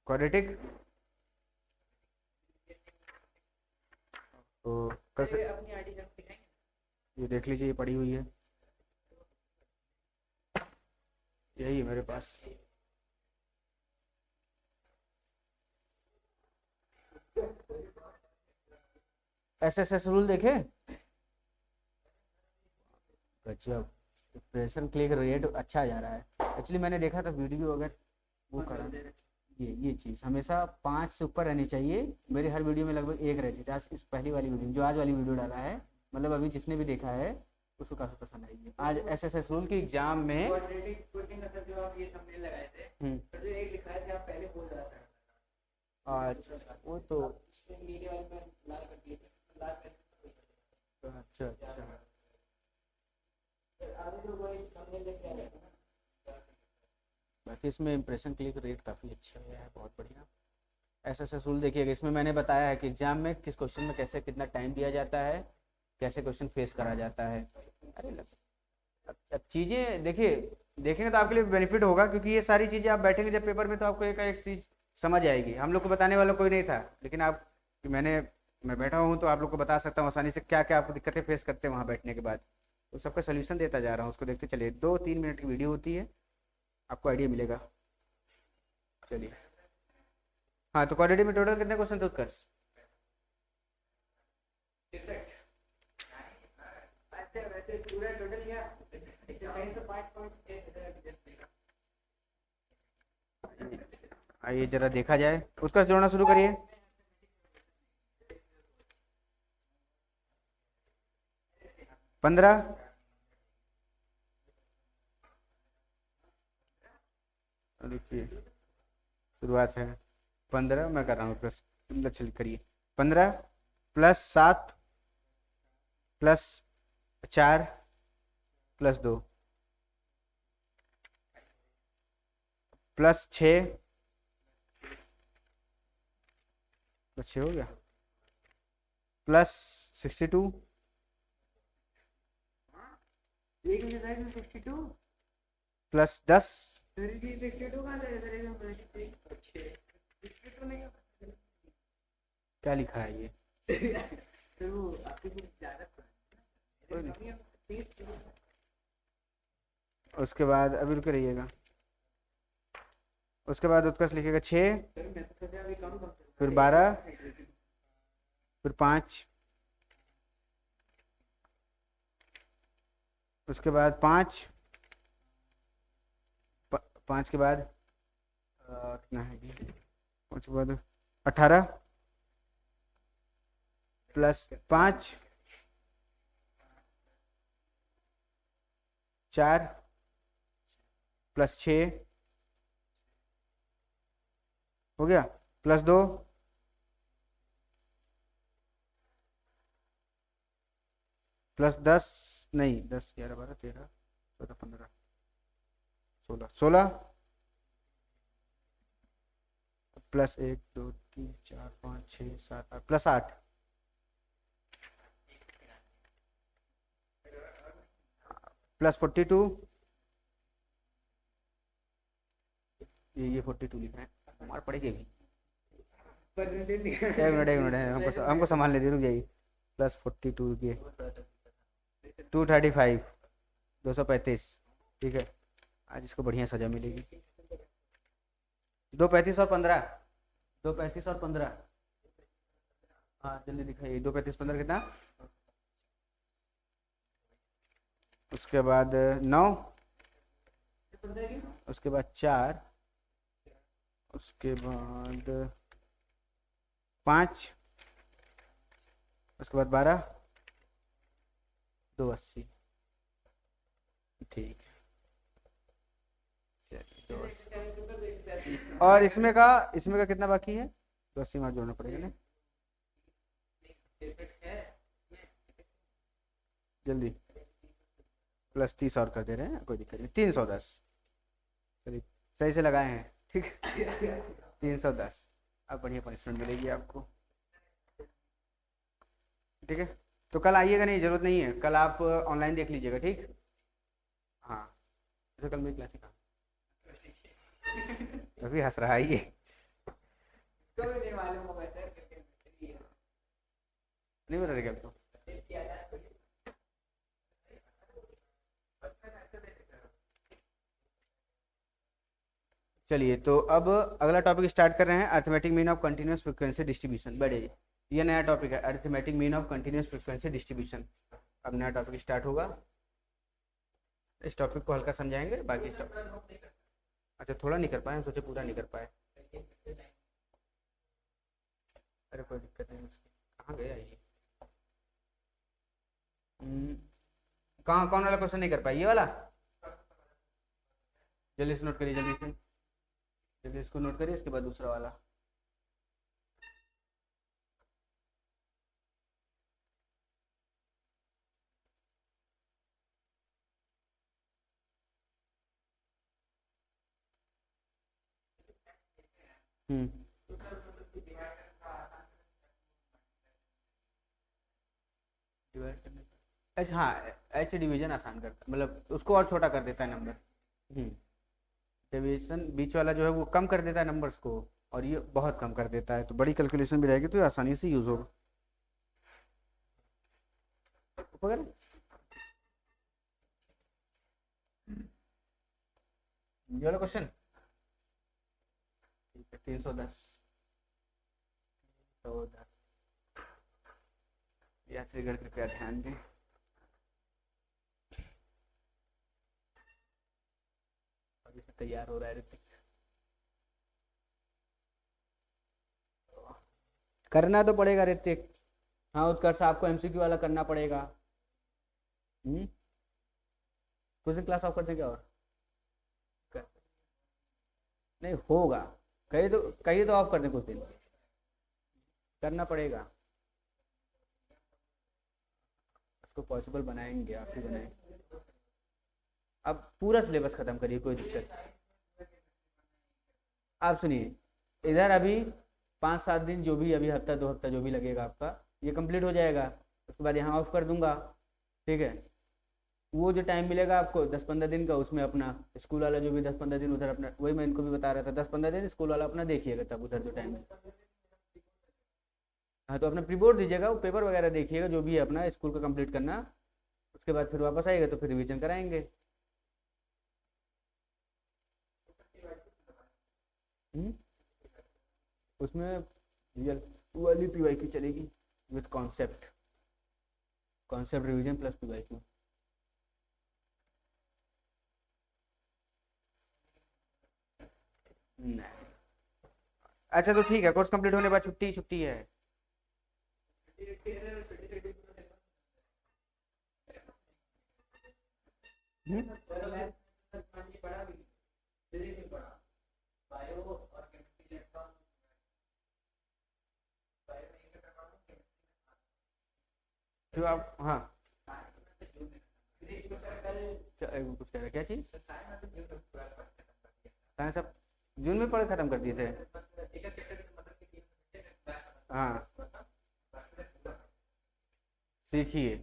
Speaker 1: क्वाड्रेटिक तो कल से
Speaker 2: अपनी आईडी दिखाएंगे,
Speaker 1: ये देख लीजिए, ये पड़ी हुई है, यही है मेरे पास। एसएसएस रूल देखे, गजब, प्रेशर क्लिक रेट अच्छा जा रहा है। एक्चुअली मैंने देखा था वीडियो, अगर वो करा, ये चीज़ हमेशा 5 से ऊपर रहनी चाहिए। मेरे हर वीडियो में लगभग 1 रहती थी। आज इस पहली वाली वीडियो, जो आज वाली वीडियो डाला है, मतलब अभी जिसने भी देखा है उसको काफ़ी पसंद आई है। आज एसएसएस रूल की एग्जाम में
Speaker 2: जो आप ये थंबनेल लगाए थे, तो जो एक लिखाए थे आप पहले बोल रहा था,
Speaker 1: अच्छा वो तो
Speaker 2: नीले वाले में लाल कर दिए थे, लाल कर,
Speaker 1: अच्छा अच्छा,
Speaker 2: आगे जो वही थंबनेल लेके आ जाता है।
Speaker 1: बाकी इसमें इंप्रेशन क्लिक रेट काफ़ी अच्छा गया है, बहुत बढ़िया। एसएसएस रूल देखिएगा, इसमें मैंने बताया है कि एग्जाम में किस क्वेश्चन में कैसे कितना टाइम दिया जाता है, कैसे क्वेश्चन फेस करा जाता है। अरे अब चीज़ें देखिए, देखेंगे तो आपके लिए बेनिफिट होगा, क्योंकि ये सारी चीज़ें आप बैठेंगे जब पेपर में तो आपको एक एक चीज़ समझ आएगी। हम लोग को बताने वाला कोई नहीं था, लेकिन आप, मैं बैठा हूँ तो आप लोग को बता सकता हूँ आसानी से क्या क्या आपको दिक्कतें फेस करते हैं वहाँ बैठने के बाद, तो सबका सोल्यूशन देता जा रहा हूँ। उसको देखते चलिए, 2-3 मिनट की वीडियो होती है, आपको आइडिया मिलेगा। चलिए, हाँ तो क्वाड्रेटिक में टोटल कितने क्वेश्चन थे उत्कर्ष? आइए जरा देखा जाए, उत्कर्ष जोड़ना शुरू करिए। पंद्रह, देखिए शुरुआत है 15, मैं कर रहा हूँ उत्कर्ष, लक्ष्य करिए। 15 + 7 + 4 + 2 + 6 + 6 हो गया, + 62 + 10 क्या लिखा है ये? उसके बाद अभी रुके रहिएगा, उसके बाद उत्कर्ष लिखेगा 6, फिर 12, फिर 5, उसके बाद 5, 5 के बाद कितना है ये, 5 के बाद 18 प्लस 5 4 प्लस 6 हो गया, प्लस 2 प्लस 10, नहीं 10 11 12 13 14 15 16 16 प्लस 1 2 3 4 5 6 7 8 प्लस 8 प्लस 42, ये 42 लिखा है, मार पड़ेगी भी। एक मिनट हमको संभालने दे, रुक जाइए। प्लस 42 के 235 235, ठीक है, आज इसको बढ़िया सजा मिलेगी। 235 और 15, 235 और 15, हाँ जल्दी दिखाइए। 235 15 कितना, उसके बाद 9, उसके बाद 4, उसके बाद 5, उसके बाद 12, 280, ठीक है, चलिए 280। और इसमें का कितना बाकी है, 280 में जोड़ना पड़ेगा ना, जल्दी। प्लस 30 और कर दे रहे हैं, कोई दिक्कत नहीं, 310, चलिए सही से लगाए हैं, ठीक है 310। अब बढ़िया पनिशमेंट मिलेगी आपको, ठीक है। तो कल आइएगा नहीं, जरूरत नहीं है, कल आप ऑनलाइन देख लीजिएगा, ठीक। हाँ तो कल मेरी क्लास का अभी हंस रहा है ये, नहीं बता रहे क्या आपको। चलिए तो अब अगला टॉपिक स्टार्ट कर रहे हैं, arithmetic mean of continuous frequency distribution. बढ़े, ये नया टॉपिक है, arithmetic mean of continuous frequency distribution. अब नया टॉपिक स्टार्ट होगा, इस टॉपिक को हल्का समझाएंगे, बाकी इस टॉपिक अच्छा थोड़ा नहीं कर पाए, हम सोचे पूरा नहीं कर पाए। अरे कोई दिक्कत नहीं, उसकी कहाँ गया ये, कहाँ कौन वाला क्वेश्चन नहीं कर पाए, ये वाला, जल्दी से नोट करिए, जल्दी से, जल्दी इसको नोट करिए, इसके बाद दूसरा वाला। डिवाइड करने का, अच्छा हाँ, एच डिवीजन आसान करता है, मतलब उसको और छोटा कर देता है नंबर। डिवीजन बीच वाला जो है वो कम कर देता है नंबर्स को, और ये बहुत कम कर देता है, तो बड़ी कैलकुलेशन भी रहेगी तो ये आसानी से यूज होगा। वगैरह ये वाला क्वेश्चन, ठीक है 310, यात्रीगण कृपया ध्यान दें। अभी से तैयार हो रहा है ऋतिक, करना तो पड़ेगा ऋतिक। हाँ उत्कर्ष, आपको एमसीक्यू वाला करना पड़ेगा। कुछ दिन क्लास ऑफ कर देंगे, और नहीं होगा, कहीं तो ऑफ कर दें, कुछ दिन करना पड़ेगा, उसको पॉसिबल बनाएंगे, आप ही बनाएंगे। अब पूरा सिलेबस खत्म करिए, कोई दिक्कत। आप सुनिए, इधर अभी 5-7 दिन जो भी, अभी हफ्ता 2 हफ्ता जो भी लगेगा आपका, ये कंप्लीट हो जाएगा, उसके बाद यहाँ ऑफ कर दूंगा, ठीक है। वो जो टाइम मिलेगा आपको 10-15 दिन का, उसमें अपना स्कूल वाला जो भी 10-15 दिन उधर अपना, वही मैं इनको भी बता रहा था, 10-15 दिन स्कूल वाला अपना देखिएगा, तब उधर जो टाइम, हाँ तो अपना प्री बोर्ड दीजिएगा, वो पेपर वगैरह देखिएगा जो भी है अपना स्कूल का कंप्लीट करना, उसके बाद फिर वापस आएगा तो फिर रिवीजन कराएंगे। उसमें रियल वाली पीवाईक्यू चलेगी with concept revision plus PYQ. नहीं, अच्छा तो ठीक है, कोर्स कंप्लीट होने के बाद छुट्टी छुट्टी है। हम्म? तो आप हाँ कुछ कह रहे क्या चीज़? साइंस आप जून में पढ़ खत्म कर दिए थे? हाँ सीखिए।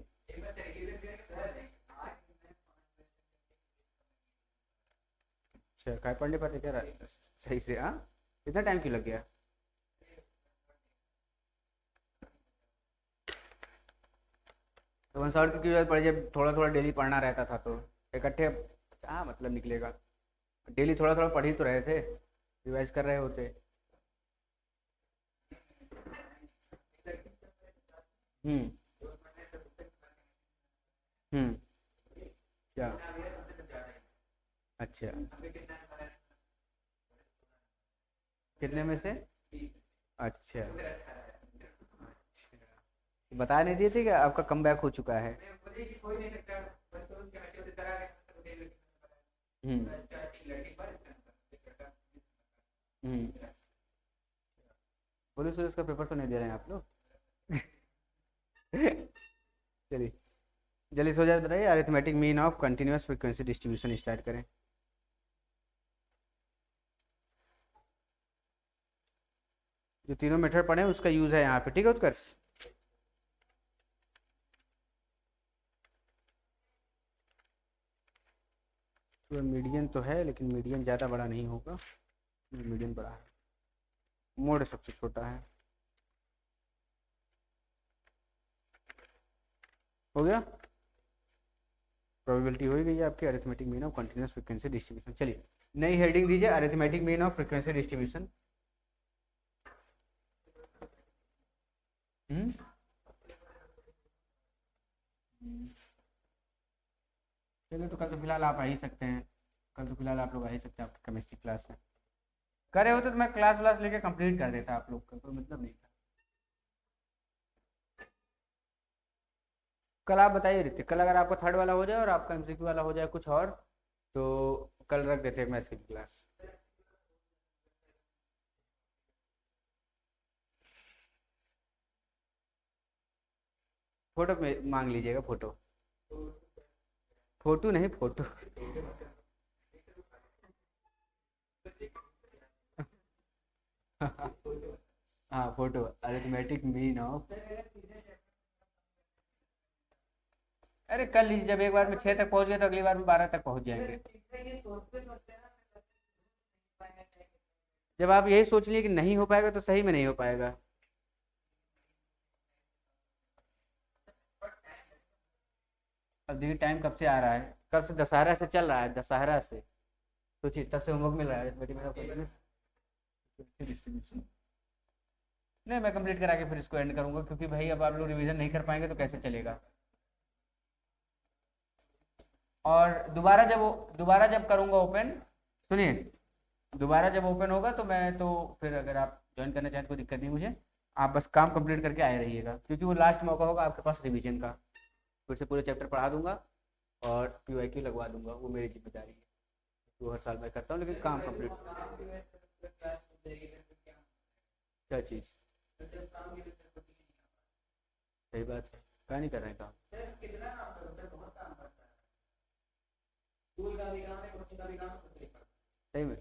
Speaker 1: अच्छा काय पढ़ने पाते क्या सही से? हाँ इतना टाइम क्यों लग गया? तो 1 साल की जरूरत पड़ी जब थोड़ा थोड़ा डेली पढ़ना रहता था तो इकट्ठे हाँ मतलब निकलेगा। डेली थोड़ा थोड़ा पढ़ ही तो रहे थे, रिवाइज कर रहे होते। हम्म। हम्म। क्या? अच्छा कितने में से? अच्छा बता नहीं दिए थे कि आपका कमबैक हो चुका है? हम्म। हम्म। पुलिस वुलिस का पेपर तो नहीं दे रहे हैं आप लोग? चलिए जल्दी से हो जाए बताइए, arithmetic mean of continuous frequency distribution start करें। जो तीनों मेथड पढ़े हैं उसका यूज है यहाँ पे, ठीक है उत्कर्ष? तो मीडियन तो है लेकिन मीडियन ज़्यादा बड़ा नहीं होगा, मीडियन बड़ा है, मोड सबसे छोटा है। हो गया? प्रोबेबिलिटी हो ही गई है आपकी, arithmetic mean of continuous frequency distribution. चलिए नई हेडिंग दीजिए, arithmetic mean of frequency distribution. हम्म। चलिए तो कल तो फिलहाल आप आ ही सकते हैं, कल तो फिलहाल आप लोग आ ही सकते हैं, आपकी केमिस्ट्री क्लास है। करे होते तो मैं क्लास व्लास लेके कंप्लीट कर देता आप लोग का, कोई मतलब नहीं था। कल आप बताइए ऋतिक, कल अगर आपका थर्ड वाला हो जाए और आपका एमसीक्यू वाला हो जाए कुछ और, तो कल रख देते हैं मैथ्स की क्लास। फोटो में मांग लीजिएगा फोटो। फोटो नहीं फोटो। हाँ फोटो, अरिथमेटिक मीन ऑफ। अरे कर लीजिए, जब एक बार में 6 तक पहुंच गए तो अगली बार में 12 तक पहुंच जाएंगे। जब आप यही सोच लिए कि नहीं हो पाएगा तो सही में नहीं हो पाएगा। अब देखिए टाइम कब से आ रहा है, कब से दशहरा से चल रहा है, दशहरा से सोचिए तब से होमवर्क मिल रहा है डिस्ट्रीब्यूशन। नहीं मैं कंप्लीट करा के फिर इसको एंड करूंगा, क्योंकि भाई अब आप लोग रिवीजन नहीं कर पाएंगे तो कैसे चलेगा। और दोबारा जब करूंगा ओपन, सुनिए दोबारा जब ओपन होगा तो मैं तो फिर अगर आप ज्वाइन करना चाहें तो कोई दिक्कत नहीं मुझे, आप बस काम कंप्लीट करके आए रहिएगा, क्योंकि वो लास्ट मौका होगा आपके पास रिवीजन का। फिर से पूरे चैप्टर पढ़ा दूंगा और पीवाईक्यू लगवा दूंगा, वो मेरी जिम्मेदारी है, वो हर साल मैं करता हूँ, लेकिन काम कंप्लीट। क्या चीज़? सही बात है, क्या नहीं कर रहे हैं काम? सही में?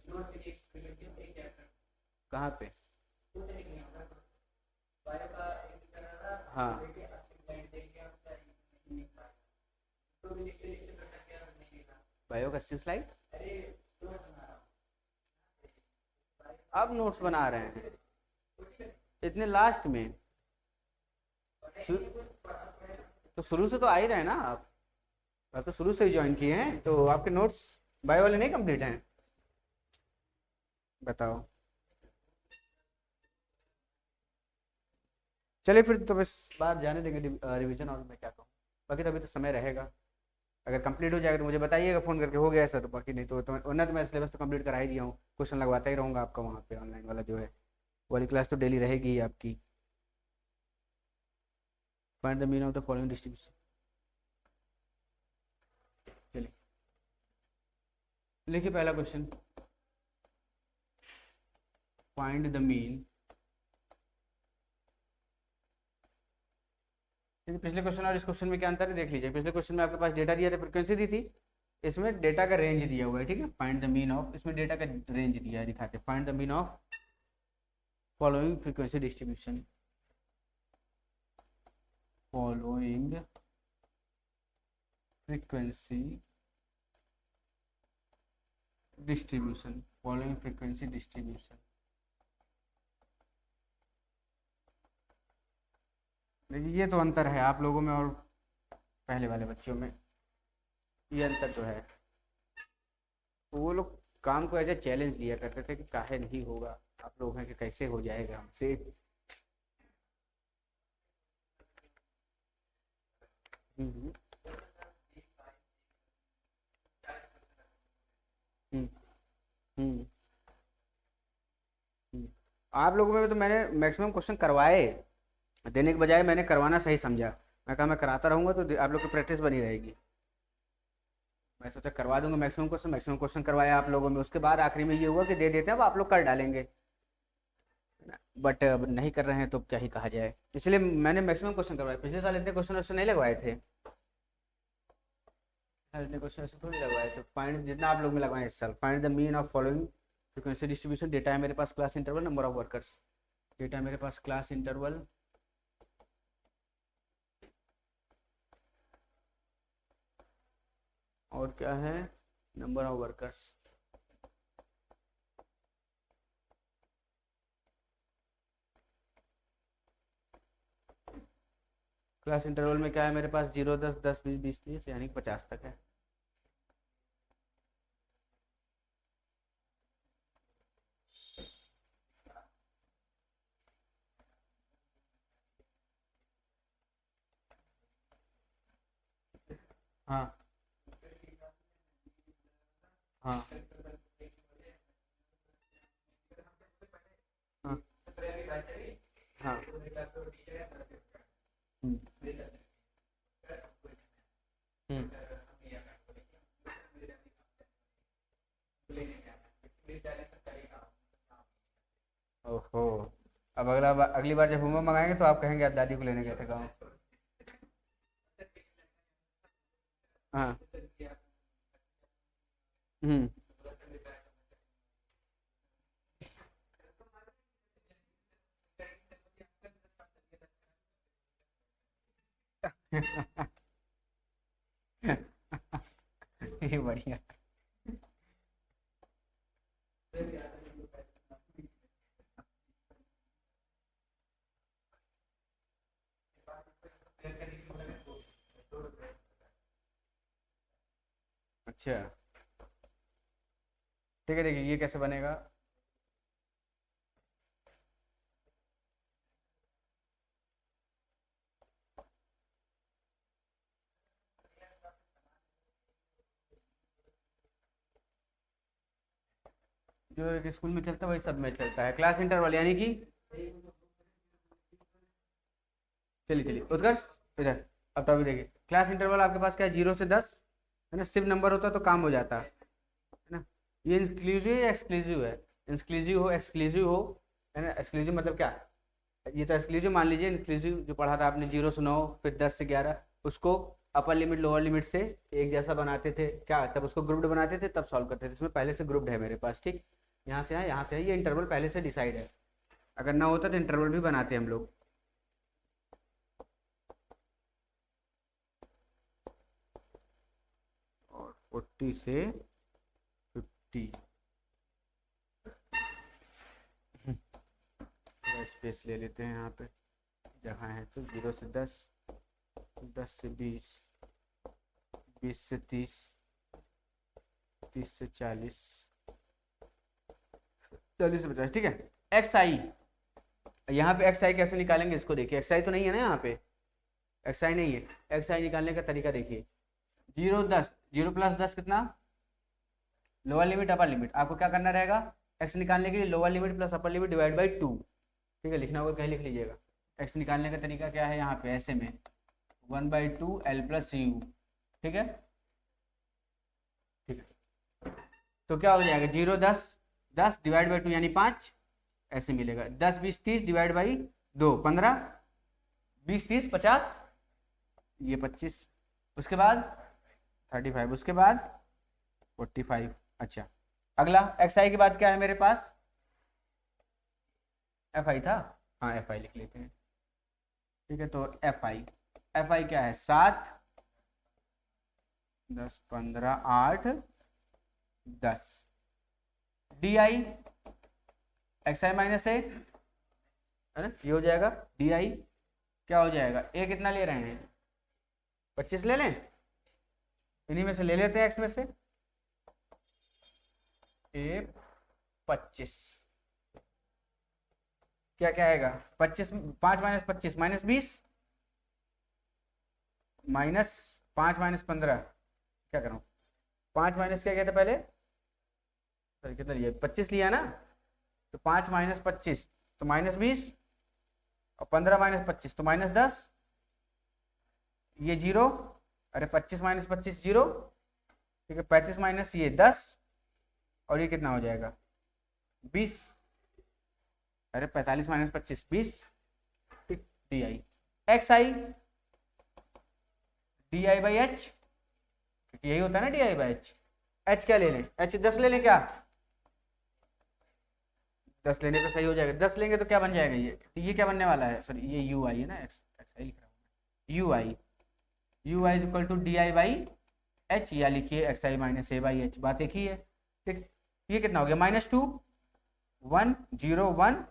Speaker 1: कहाँ पे? हाँ बायो का 80 स्लाइड अब नोट्स बना रहे हैं इतने लास्ट में? तो शुरू से तो आ ही रहे हैं ना आप तो शुरू से ही ज्वाइन किए हैं, तो आपके नोट्स बायो वाले नहीं कंप्लीट हैं? बताओ। चलिए फिर तो बस बाहर जाने देंगे रिवीजन, और मैं क्या कहूँ, बाकी तो अभी तो समय रहेगा। अगर कंप्लीट हो जाएगा तो मुझे बताइएगा फ़ोन करके हो गया ऐसा, तो बाकी नहीं तो वरना तो मैं सिलेबस तो कंप्लीट करा ही दिया हूँ, क्वेश्चन लगवाता ही रहूँगा आपका वहाँ पे ऑनलाइन वाला जो है, वाली क्लास तो डेली रहेगी ही आपकी। Find the mean of the following distribution. चलिए लिखिए पहला क्वेश्चन, फाइंड द मीन। पिछले क्वेश्चन और इस क्वेश्चन में क्या अंतर है देख लीजिए। पिछले क्वेश्चन में आपके पास डेटा दिया था, फ्रिक्वेंसी दी थी, इसमें डेटा का रेंज दिया हुआ है, ठीक है। फाइंड द मीन ऑफ, इसमें डेटा का रेंज दिया है, दिखाते find the mean of following frequency distribution, following frequency distribution, following frequency distribution. देखिए ये तो अंतर है आप लोगों में और पहले वाले बच्चों में, ये अंतर तो है। वो लोग काम को एज ए चैलेंज लिया करते थे कि काहे नहीं होगा, आप लोग हैं कि कैसे हो जाएगा हमसे। हम्म हम्म हम्म हम्म। आप लोगों में तो मैंने मैक्सिमम क्वेश्चन करवाए, देने के बजाय मैंने करवाना सही समझा। मैं कहा मैं कराता रहूँगा तो आप लोग की प्रैक्टिस बनी रहेगी। मैं सोचा करवा दूंगा मैक्सिमम क्वेश्चन करवाया आप लोगों में, उसके बाद आखिरी में ये हुआ कि दे देते हैं अब आप लोग कर डालेंगे, बट अब नहीं कर रहे हैं तो क्या ही कहा जाए। इसलिए मैंने मैक्सिमम क्वेश्चन करवाए। पिछले साल इतने क्वेश्चन उससे नहीं लगवाए थे, इतने क्वेश्चन उससे थोड़ी लगवाए थे। फाइंड जितना आप लोग में लगवाए इस साल, find the mean of following frequency distribution. Data है मेरे पास class interval, number of workers. Data है मेरे पास क्लास इंटरवल, और क्या है, number of workers. Class interval में क्या है मेरे पास, 0 10 10 20 20 30 यानी 50 तक है। हाँ हाँ हाँ हाँ। हम्म हम्म। ओहो, अब अगली बार जब होमवर्क मंगाएंगे तो आप कहेंगे आप दादी को लेने गए थे गाँव। हाँ। हम्म। ये बढ़िया। अच्छा ठीक है, देखिए ये कैसे बनेगा। जो एक स्कूल में चलता है वही सब में चलता है, क्लास इंटरवल यानी कि, चलिए चलिए उत्कर्ष इधर। अब तो अभी देखिए क्लास इंटरवल आपके पास क्या है, 0 से 10 है ना। सिर्फ नंबर होता तो काम हो जाता है ना। ये इंक्लूसिव या एक्सक्लूसिव है, इंक्लूसिव हो एक्सक्लूसिव हो, है ना। एक्सक्लूसिव मतलब क्या, ये तो एक्सक्लूसिव मान लीजिए। इंक्लूसिव जो पढ़ा था आपने 0 से 9 फिर 10 से 11, उसको अपर लिमिट लोअर लिमिट से एक जैसा बनाते थे क्या, तब उसको ग्रुप्ड बनाते थे तब सॉल्व करते थे। इसमें पहले से ग्रुप्ड है मेरे पास, ठीक। यहाँ से है यहाँ से है, ये इंटरवल पहले से डिसाइड है। अगर ना होता तो इंटरवल भी बनाते हम लोग। और 40 से 50 स्पेस ले लेते हैं यहाँ पे जहाँ है तो 0 से 10, 10 से 20, 20 से 30, 30 से 40, 40 से 50, ठीक है। एक्स आई, यहाँ पे एक्स आई कैसे निकालेंगे इसको देखिए। एक्स आई तो नहीं है ना यहाँ पे, एक्स आई नहीं है। एक्स आई निकालने का तरीका देखिए, 0 10, 0 + 10 कितना, लोअर लिमिट अपर लिमिट। आपको क्या करना रहेगा, x निकालने के लिए lower limit plus upper limit divide by 2। ठीक है, लिखना होगा कहीं लिख लीजिएगा। x निकालने का तरीका क्या है, यहाँ पे ऐसे में 1/2 L + u। ठीक है, ठीक है। तो क्या हो जाएगा, 0 10, 10 डिवाइड बाई 2 यानी 5, ऐसे मिलेगा। 10 20 30 डिवाइड बाई 2 15, 20 30 50, ये 25, उसके बाद 35, उसके बाद 45। अच्छा, अगला xi के बाद क्या है मेरे पास, fi था, हाँ fi लिख लेते हैं। ठीक है, तो fi क्या है, 7 10 15 8 10 di xi माइनस ए, है ना, ये हो जाएगा di। क्या हो जाएगा, a कितना ले रहे हैं, 25 ले लें, इन्हीं में से ले लेते हैं x में से, a 25, क्या क्या आएगा, 25 5 माइनस 25 माइनस 20, माइनस 5 माइनस 15, क्या करूं, 5 माइनस क्या कहते पहले, सर कितना लिया, 25 लिया ना, तो 5 माइनस 25 तो माइनस 20, और 15 माइनस 25 तो माइनस 10, ये 0, अरे 25 माइनस 25 0। ठीक है, 35 माइनस ये 10, और ये कितना हो जाएगा 20, अरे 45 माइनस 25 20। ठीक, D I x I D i by H, यही होता है ना D i by H. H क्या ले लें, एच 10 ले लें क्या, 10 लेने पे सही हो जाएगा। 10 लेंगे तो क्या बन जाएगा, ये क्या बनने वाला है, सॉरी ये यू आई है ना, एक्स आई लिख रहा हूँ, u i is equal to d i by h, या लिखिए x I minus a by h, बात एक ही है। ठीक, ये कितना हो गया, -2 1 0 1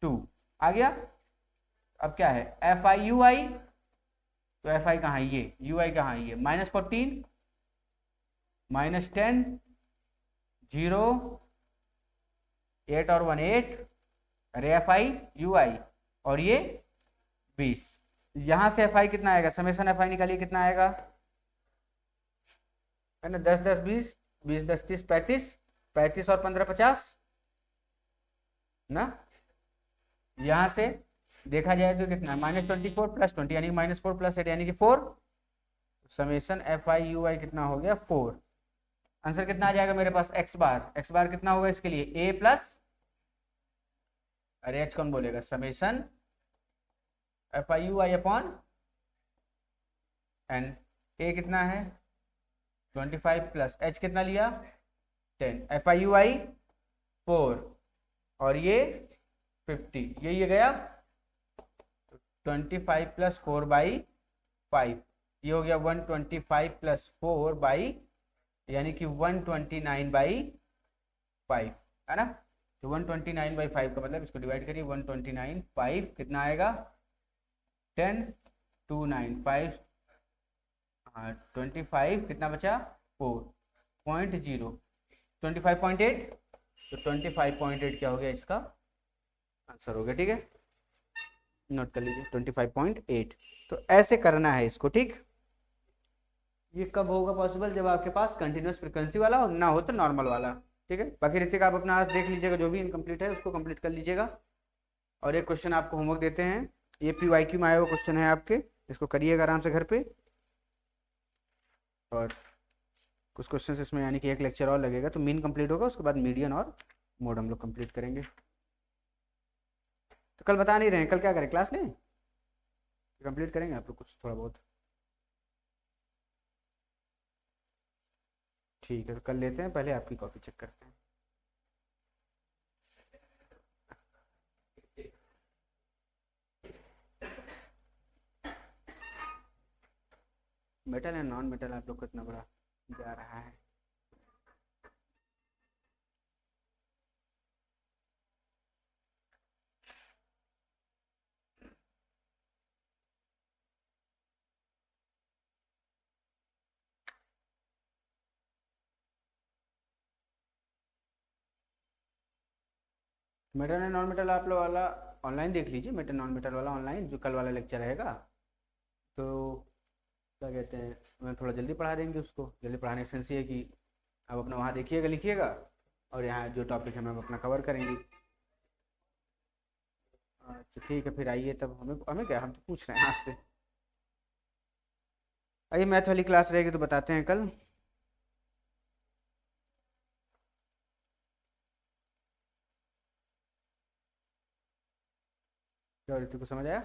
Speaker 1: 2 आ गया। अब क्या है, एफ आई यू आई, तो एफ आई कहाँ है, ये यू आई कहाँ है, ये -14 -10 0 8 और 1 8, अरे एफ आई यू आई, और ये 20। यहां से एफ आई कितना आएगा, समेसन एफ आई निकालिए कितना आएगा, है ना, 10 10 20 20 10 30 35, 35 और 15 50 ना। यहां से देखा जाए तो कितना, -24 + 20 यानी -4 + 8 यानी कि 4। समेसन एफ आई यू आई कितना हो गया 4। आंसर कितना आ जाएगा मेरे पास, एक्स बार कितना होगा इसके लिए, ए प्लस, अरे एच कौन बोलेगा, summation F I you I upon N. A कितना है 25 प्लस एच कितना लिया 10, एफ आई यू आई 4 और ये 50, ये गया 25 + 4/5, ये हो गया 125 + 4 यानी कि 129/5, है ना। तो 129/5 का मतलब, इसको डिवाइड करिए, 129/5 कितना आएगा 10 2 9 5, हाँ 25 कितना बचा 4.0 25.8, तो 25.8 क्या हो गया इसका आंसर हो गया। ठीक है, नोट कर लीजिए 25.8। तो ऐसे करना है इसको। ठीक, ये कब होगा पॉसिबल, जब आपके पास कंटिन्यूस फ्रीक्वेंसी वाला हो, ना हो तो नॉर्मल वाला। ठीक है, बाकी ऋतिक आप अपना आज देख लीजिएगा, जो भी इनकम्प्लीट है उसको कंप्लीट कर लीजिएगा। और एक क्वेश्चन आपको होमवर्क देते हैं, ये PYQ में आया हुआ क्वेश्चन है आपके, इसको करिएगा आराम से घर पे। और कुछ क्वेश्चन इसमें यानी कि एक लेक्चर और लगेगा, तो मीन कंप्लीट होगा, उसके बाद मीडियन और मोड हम लोग कंप्लीट करेंगे। तो कल बता नहीं रहे हैं, कल क्या करें, क्लास लें, कंप्लीट करेंगे आप लोग कुछ थोड़ा बहुत। ठीक है, तो कल लेते हैं, पहले आपकी कॉपी चेक करते हैं। मेटल एंड नॉन मेटल आप लोग को इतना बड़ा जा रहा है। मेटल एंड नॉन मेटल आप लोग वाला ऑनलाइन देख लीजिए, मेटल नॉन मेटल वाला ऑनलाइन जो कल वाला लेक्चर रहेगा। तो क्या कहते हैं, मैं थोड़ा जल्दी पढ़ा देंगे उसको। जल्दी पढ़ाने का सेंस ये है कि आप अपना वहाँ देखिएगा लिखिएगा, और यहाँ जो टॉपिक है मैम अपना कवर करेंगी। अच्छा ठीक है, फिर आइए तब। हमें हमें क्या, हम तो पूछ रहे हैं आपसे। आइए, मैथ वाली क्लास रहेगी तो बताते हैं कल। क्या ऋतु को समझ आया?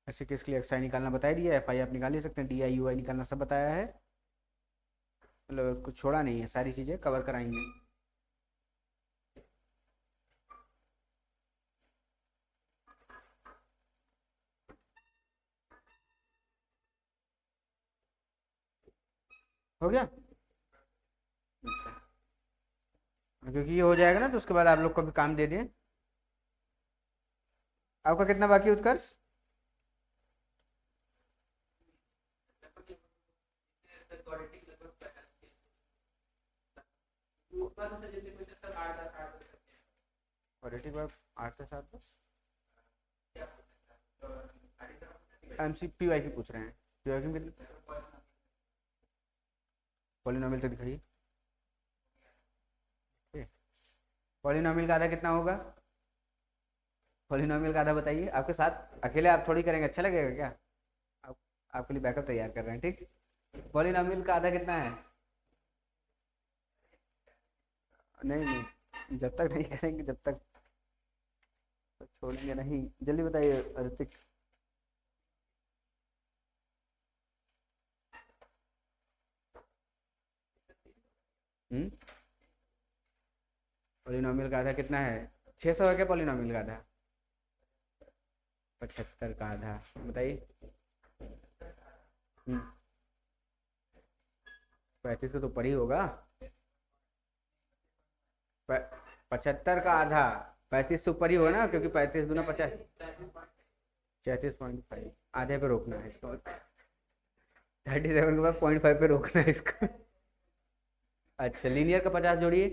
Speaker 1: ऐसे केस के लिए एक्स आई निकालना बता दिया, एफ आई आप निकाल ही सकते हैं, डी आई यू आई निकालना सब बताया है। मतलब कुछ छोड़ा नहीं है, सारी चीज़ें कवर कराएंगे। हो गया? अच्छा, क्योंकि ये हो जाएगा ना तो उसके बाद आप लोग को भी काम दे दें। आपका कितना बाकी है उत्कर्ष? क्वाड्रेटिक वर्ग 8 से 7 बस। एमसी पी वाई की पूछ रहे हैं, पी वाई की कितने? पॉलिनोमियल तो दिखाइए। पॉलिनोमियल का आधा कितना होगा? पॉलिनोमियल का आधा बताइए। आपके साथ अकेले आप थोड़ी करेंगे, अच्छा लगेगा क्या? आप आपके लिए बैकअप तैयार कर रहे हैं, ठीक। पॉलिनोमियल का आधा कितना है? नहीं नहीं, जब तक नहीं करेंगे जब तक तो छोड़ेंगे नहीं। जल्दी बताइए ऋतिक। पॉलिनोमियल का आधा कितना है? 600 है क्या पॉलिनोमियल का आधा? 75 का आधा बताइए। 35 का तो ऊपर ही होगा। 75 का आधा 35 से ऊपर ही होगा ना, क्योंकि 35 दूना 50। 34.5 आधे पे रोकना है इसको। 37 के बाद 0.5 पे रोकना है इसको। अच्छा, लीनियर का 50 जोड़िए।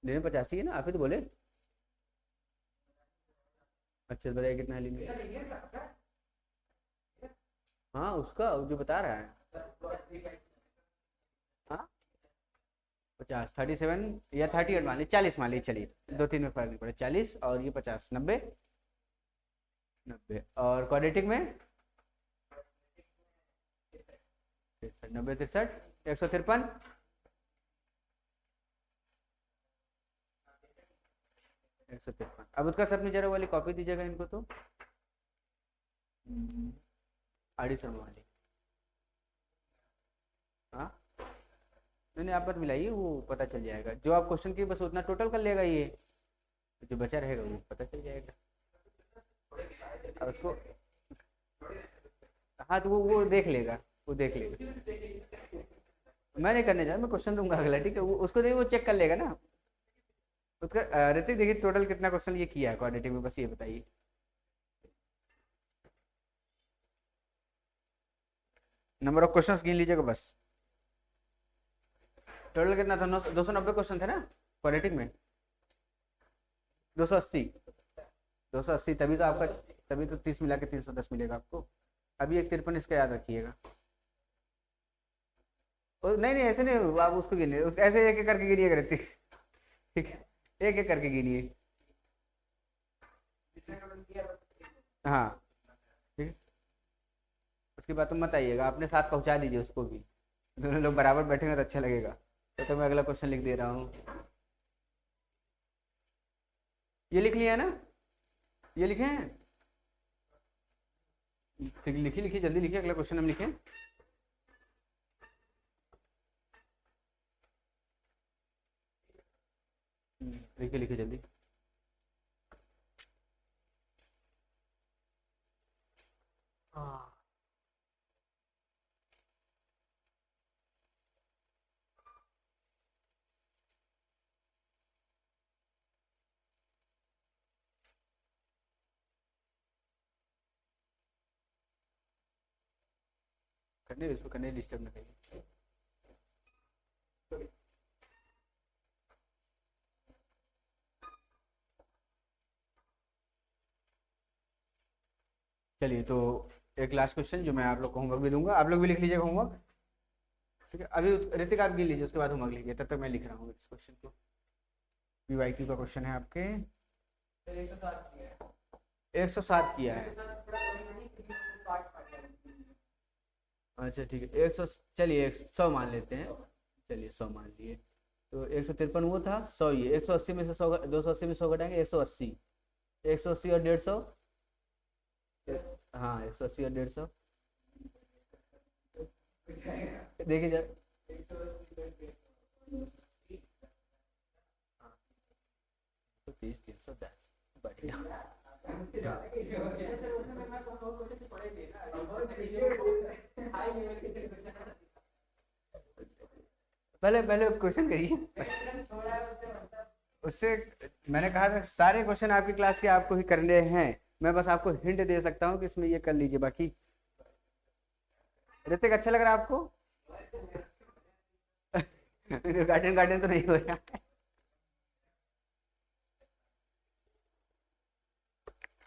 Speaker 1: लीनियर 85 है ना, आप ही तो बोले। अच्छा बताइए कितना है लीनियर? हाँ उसका जो बता रहा है। हाँ 50, 37 या 38 मान लीजिए, 40 मान लीजिए, चलिए दो तीन में फर्क नहीं पड़े। 40 और ये 50, 90। 90 और क्वाड्रेटिक में 90 63 153। 153। अब उसका सब जरा वाली कॉपी दीजिएगा इनको तो। आड़ी शर्मा वाली। हाँ नहीं नहीं, आप मत मिलाइए, वो पता चल जाएगा। जो आप क्वेश्चन की बस उतना टोटल कर लेगा, ये जो बचा रहेगा वो पता चल जाएगा। और उसको, हाँ तो वो देख लेगा, वो देख लेगा। मैं नहीं करने जा रहा, मैं क्वेश्चन दूंगा अगला, ठीक है। वो उसको देखिए, वो चेक कर लेगा ना उसका। ऋतिक देखिए टोटल कितना क्वेश्चन ये किया है क्वाड्रेटिक में, बस ये बताइए। नंबर ऑफ क्वेश्चंस गिन लीजिएगा बस। टोटल कितना था? 290 क्वेश्चन थे ना क्वाड्रेटिक में। 280। 280 तभी तो आपका, तभी तो 30 मिला के 310 मिलेगा आपको। अभी एक 53 इसका याद रखिएगा। नहीं नहीं ऐसे नहीं, आप उसको गिनिए, ऐसे एक एक करके गिनिएगा ऋतिक। ठीक है, एक एक करके गिनिए। हाँ ठीक है, उसके बाद तुम मत आइएगा, अपने साथ पहुंचा दीजिए उसको भी। दोनों लोग बराबर बैठेंगे तो अच्छा लगेगा। तो मैं अगला क्वेश्चन लिख दे रहा हूँ। ये लिख लिया ना? ये लिखे हैं? ठीक, लिखिए लिखिए जल्दी लिखिए, अगला क्वेश्चन हम लिखें। लिखिए लिखिए जल्दी। हाँ करने इसको, करने डिस्टर्ब ना करिए। चलिए तो एक लास्ट क्वेश्चन जो मैं आप लोग को होमवर्क भी दूंगा, आप लोग भी लिख लीजिएगा होमवर्क, ठीक है। अभी ऋतिक आप गिन लीजिए, उसके बाद होमवर्क लिखिए, तब तक मैं लिख रहा हूँ इस क्वेश्चन को। PYQ का क्वेश्चन है आपके, 107 किया है। अच्छा ठीक है, 100, चलिए 100 मान लेते हैं, चलिए 100 मान लिए। तो 153 वो था, 100 ये, 180 में से 100, 280 में 100 घटाएंगे, 180, 180 और 150, हाँ 180 और 150, देखिए जरा, तो 30, 310, बढ़िया। पहले पहले क्वेश्चन करिए, उससे मैंने कहा था सारे क्वेश्चन आपकी क्लास के आपको ही करने हैं, मैं बस आपको हिंट दे सकता हूँ कि इसमें ये कर लीजिए, बाकी ऋतिक अच्छा लग रहा है आपको? गार्डन गार्डन तो नहीं हो रहा है।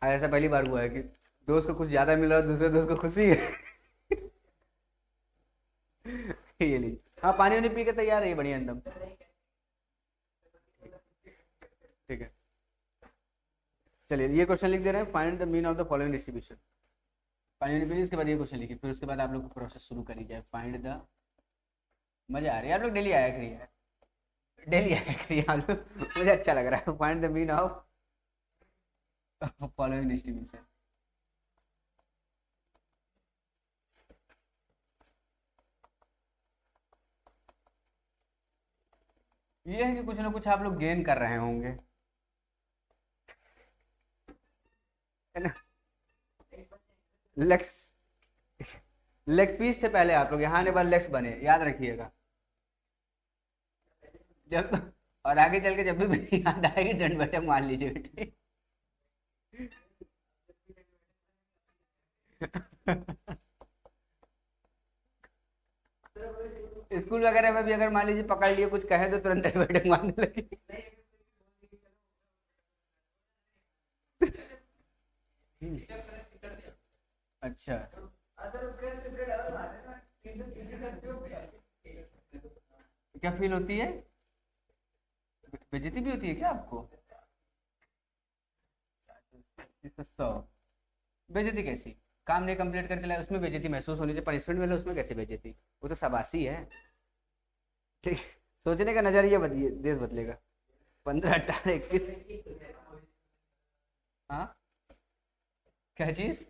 Speaker 1: ऐसा पहली बार हुआ है कि दोस्त को कुछ ज्यादा मिला और दूसरे दोस्त को खुशी है। ये लीजिए, हाँ पानी वानी पी के तैयार है, बढ़िया एकदम, ठीक है। चलिए ये क्वेश्चन लिख दे रहे हैं, find the mean of the following distribution. पानी वानी पी, इसके बाद ये क्वेश्चन लिखिए, फिर उसके बाद आप लोग को प्रोसेस शुरू करी जाए। फाइंड द, मजा आ रही है, आप लोग डेली आया करिए, डेली आया करिए आप लोग, मुझे अच्छा लग रहा है। Find the mean of following distribution. ये है कि कुछ ना कुछ आप लोग गेन कर रहे होंगे, है ना। लेग्स, लेग पीस थे पहले आप लोग, यहाँ आने बाद लेग्स बने, याद रखिएगा। जब और आगे चल के जब भी मेरी याद आएगी डंड बैठक मान लीजिए बेटे। स्कूल वगैरह में भी अगर मान लीजिए पकड़ लिए कुछ कहे तो तुरंत डंड बैठक मारने लगी। अच्छा, क्या फील होती है, बेइज्जती भी होती है क्या आपको? 100, बेइज्जती कैसी? काम नहीं कंप्लीट करके लाए उसमें बेइज्जती महसूस होनी चाहिए, पनिशमेंट मिले उसमें कैसे बेइज्जती? वो तो शाबाशी है, ठीक। सोचने का नजरिया बदलिए, देश बदलेगा। 15, 18, 21, हाँ क्या चीज?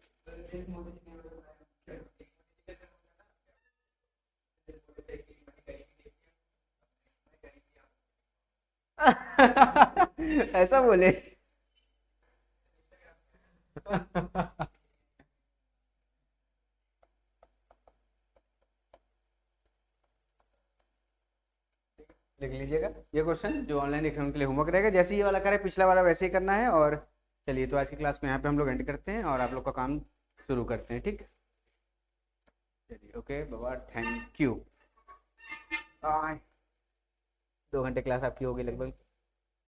Speaker 1: ऐसा बोले। लिख लीजिएगा ये क्वेश्चन, जो ऑनलाइन लिखने उनके लिए होमवर्क रहेगा, जैसे ये वाला करे पिछला वाला वैसे ही करना है। और चलिए तो आज की क्लास को यहाँ पे हम लोग एंड करते हैं और आप लोग का काम शुरू करते हैं, ठीक। चलिए ओके बाबा, थैंक यू। 2 घंटे क्लास आपकी होगी लगभग।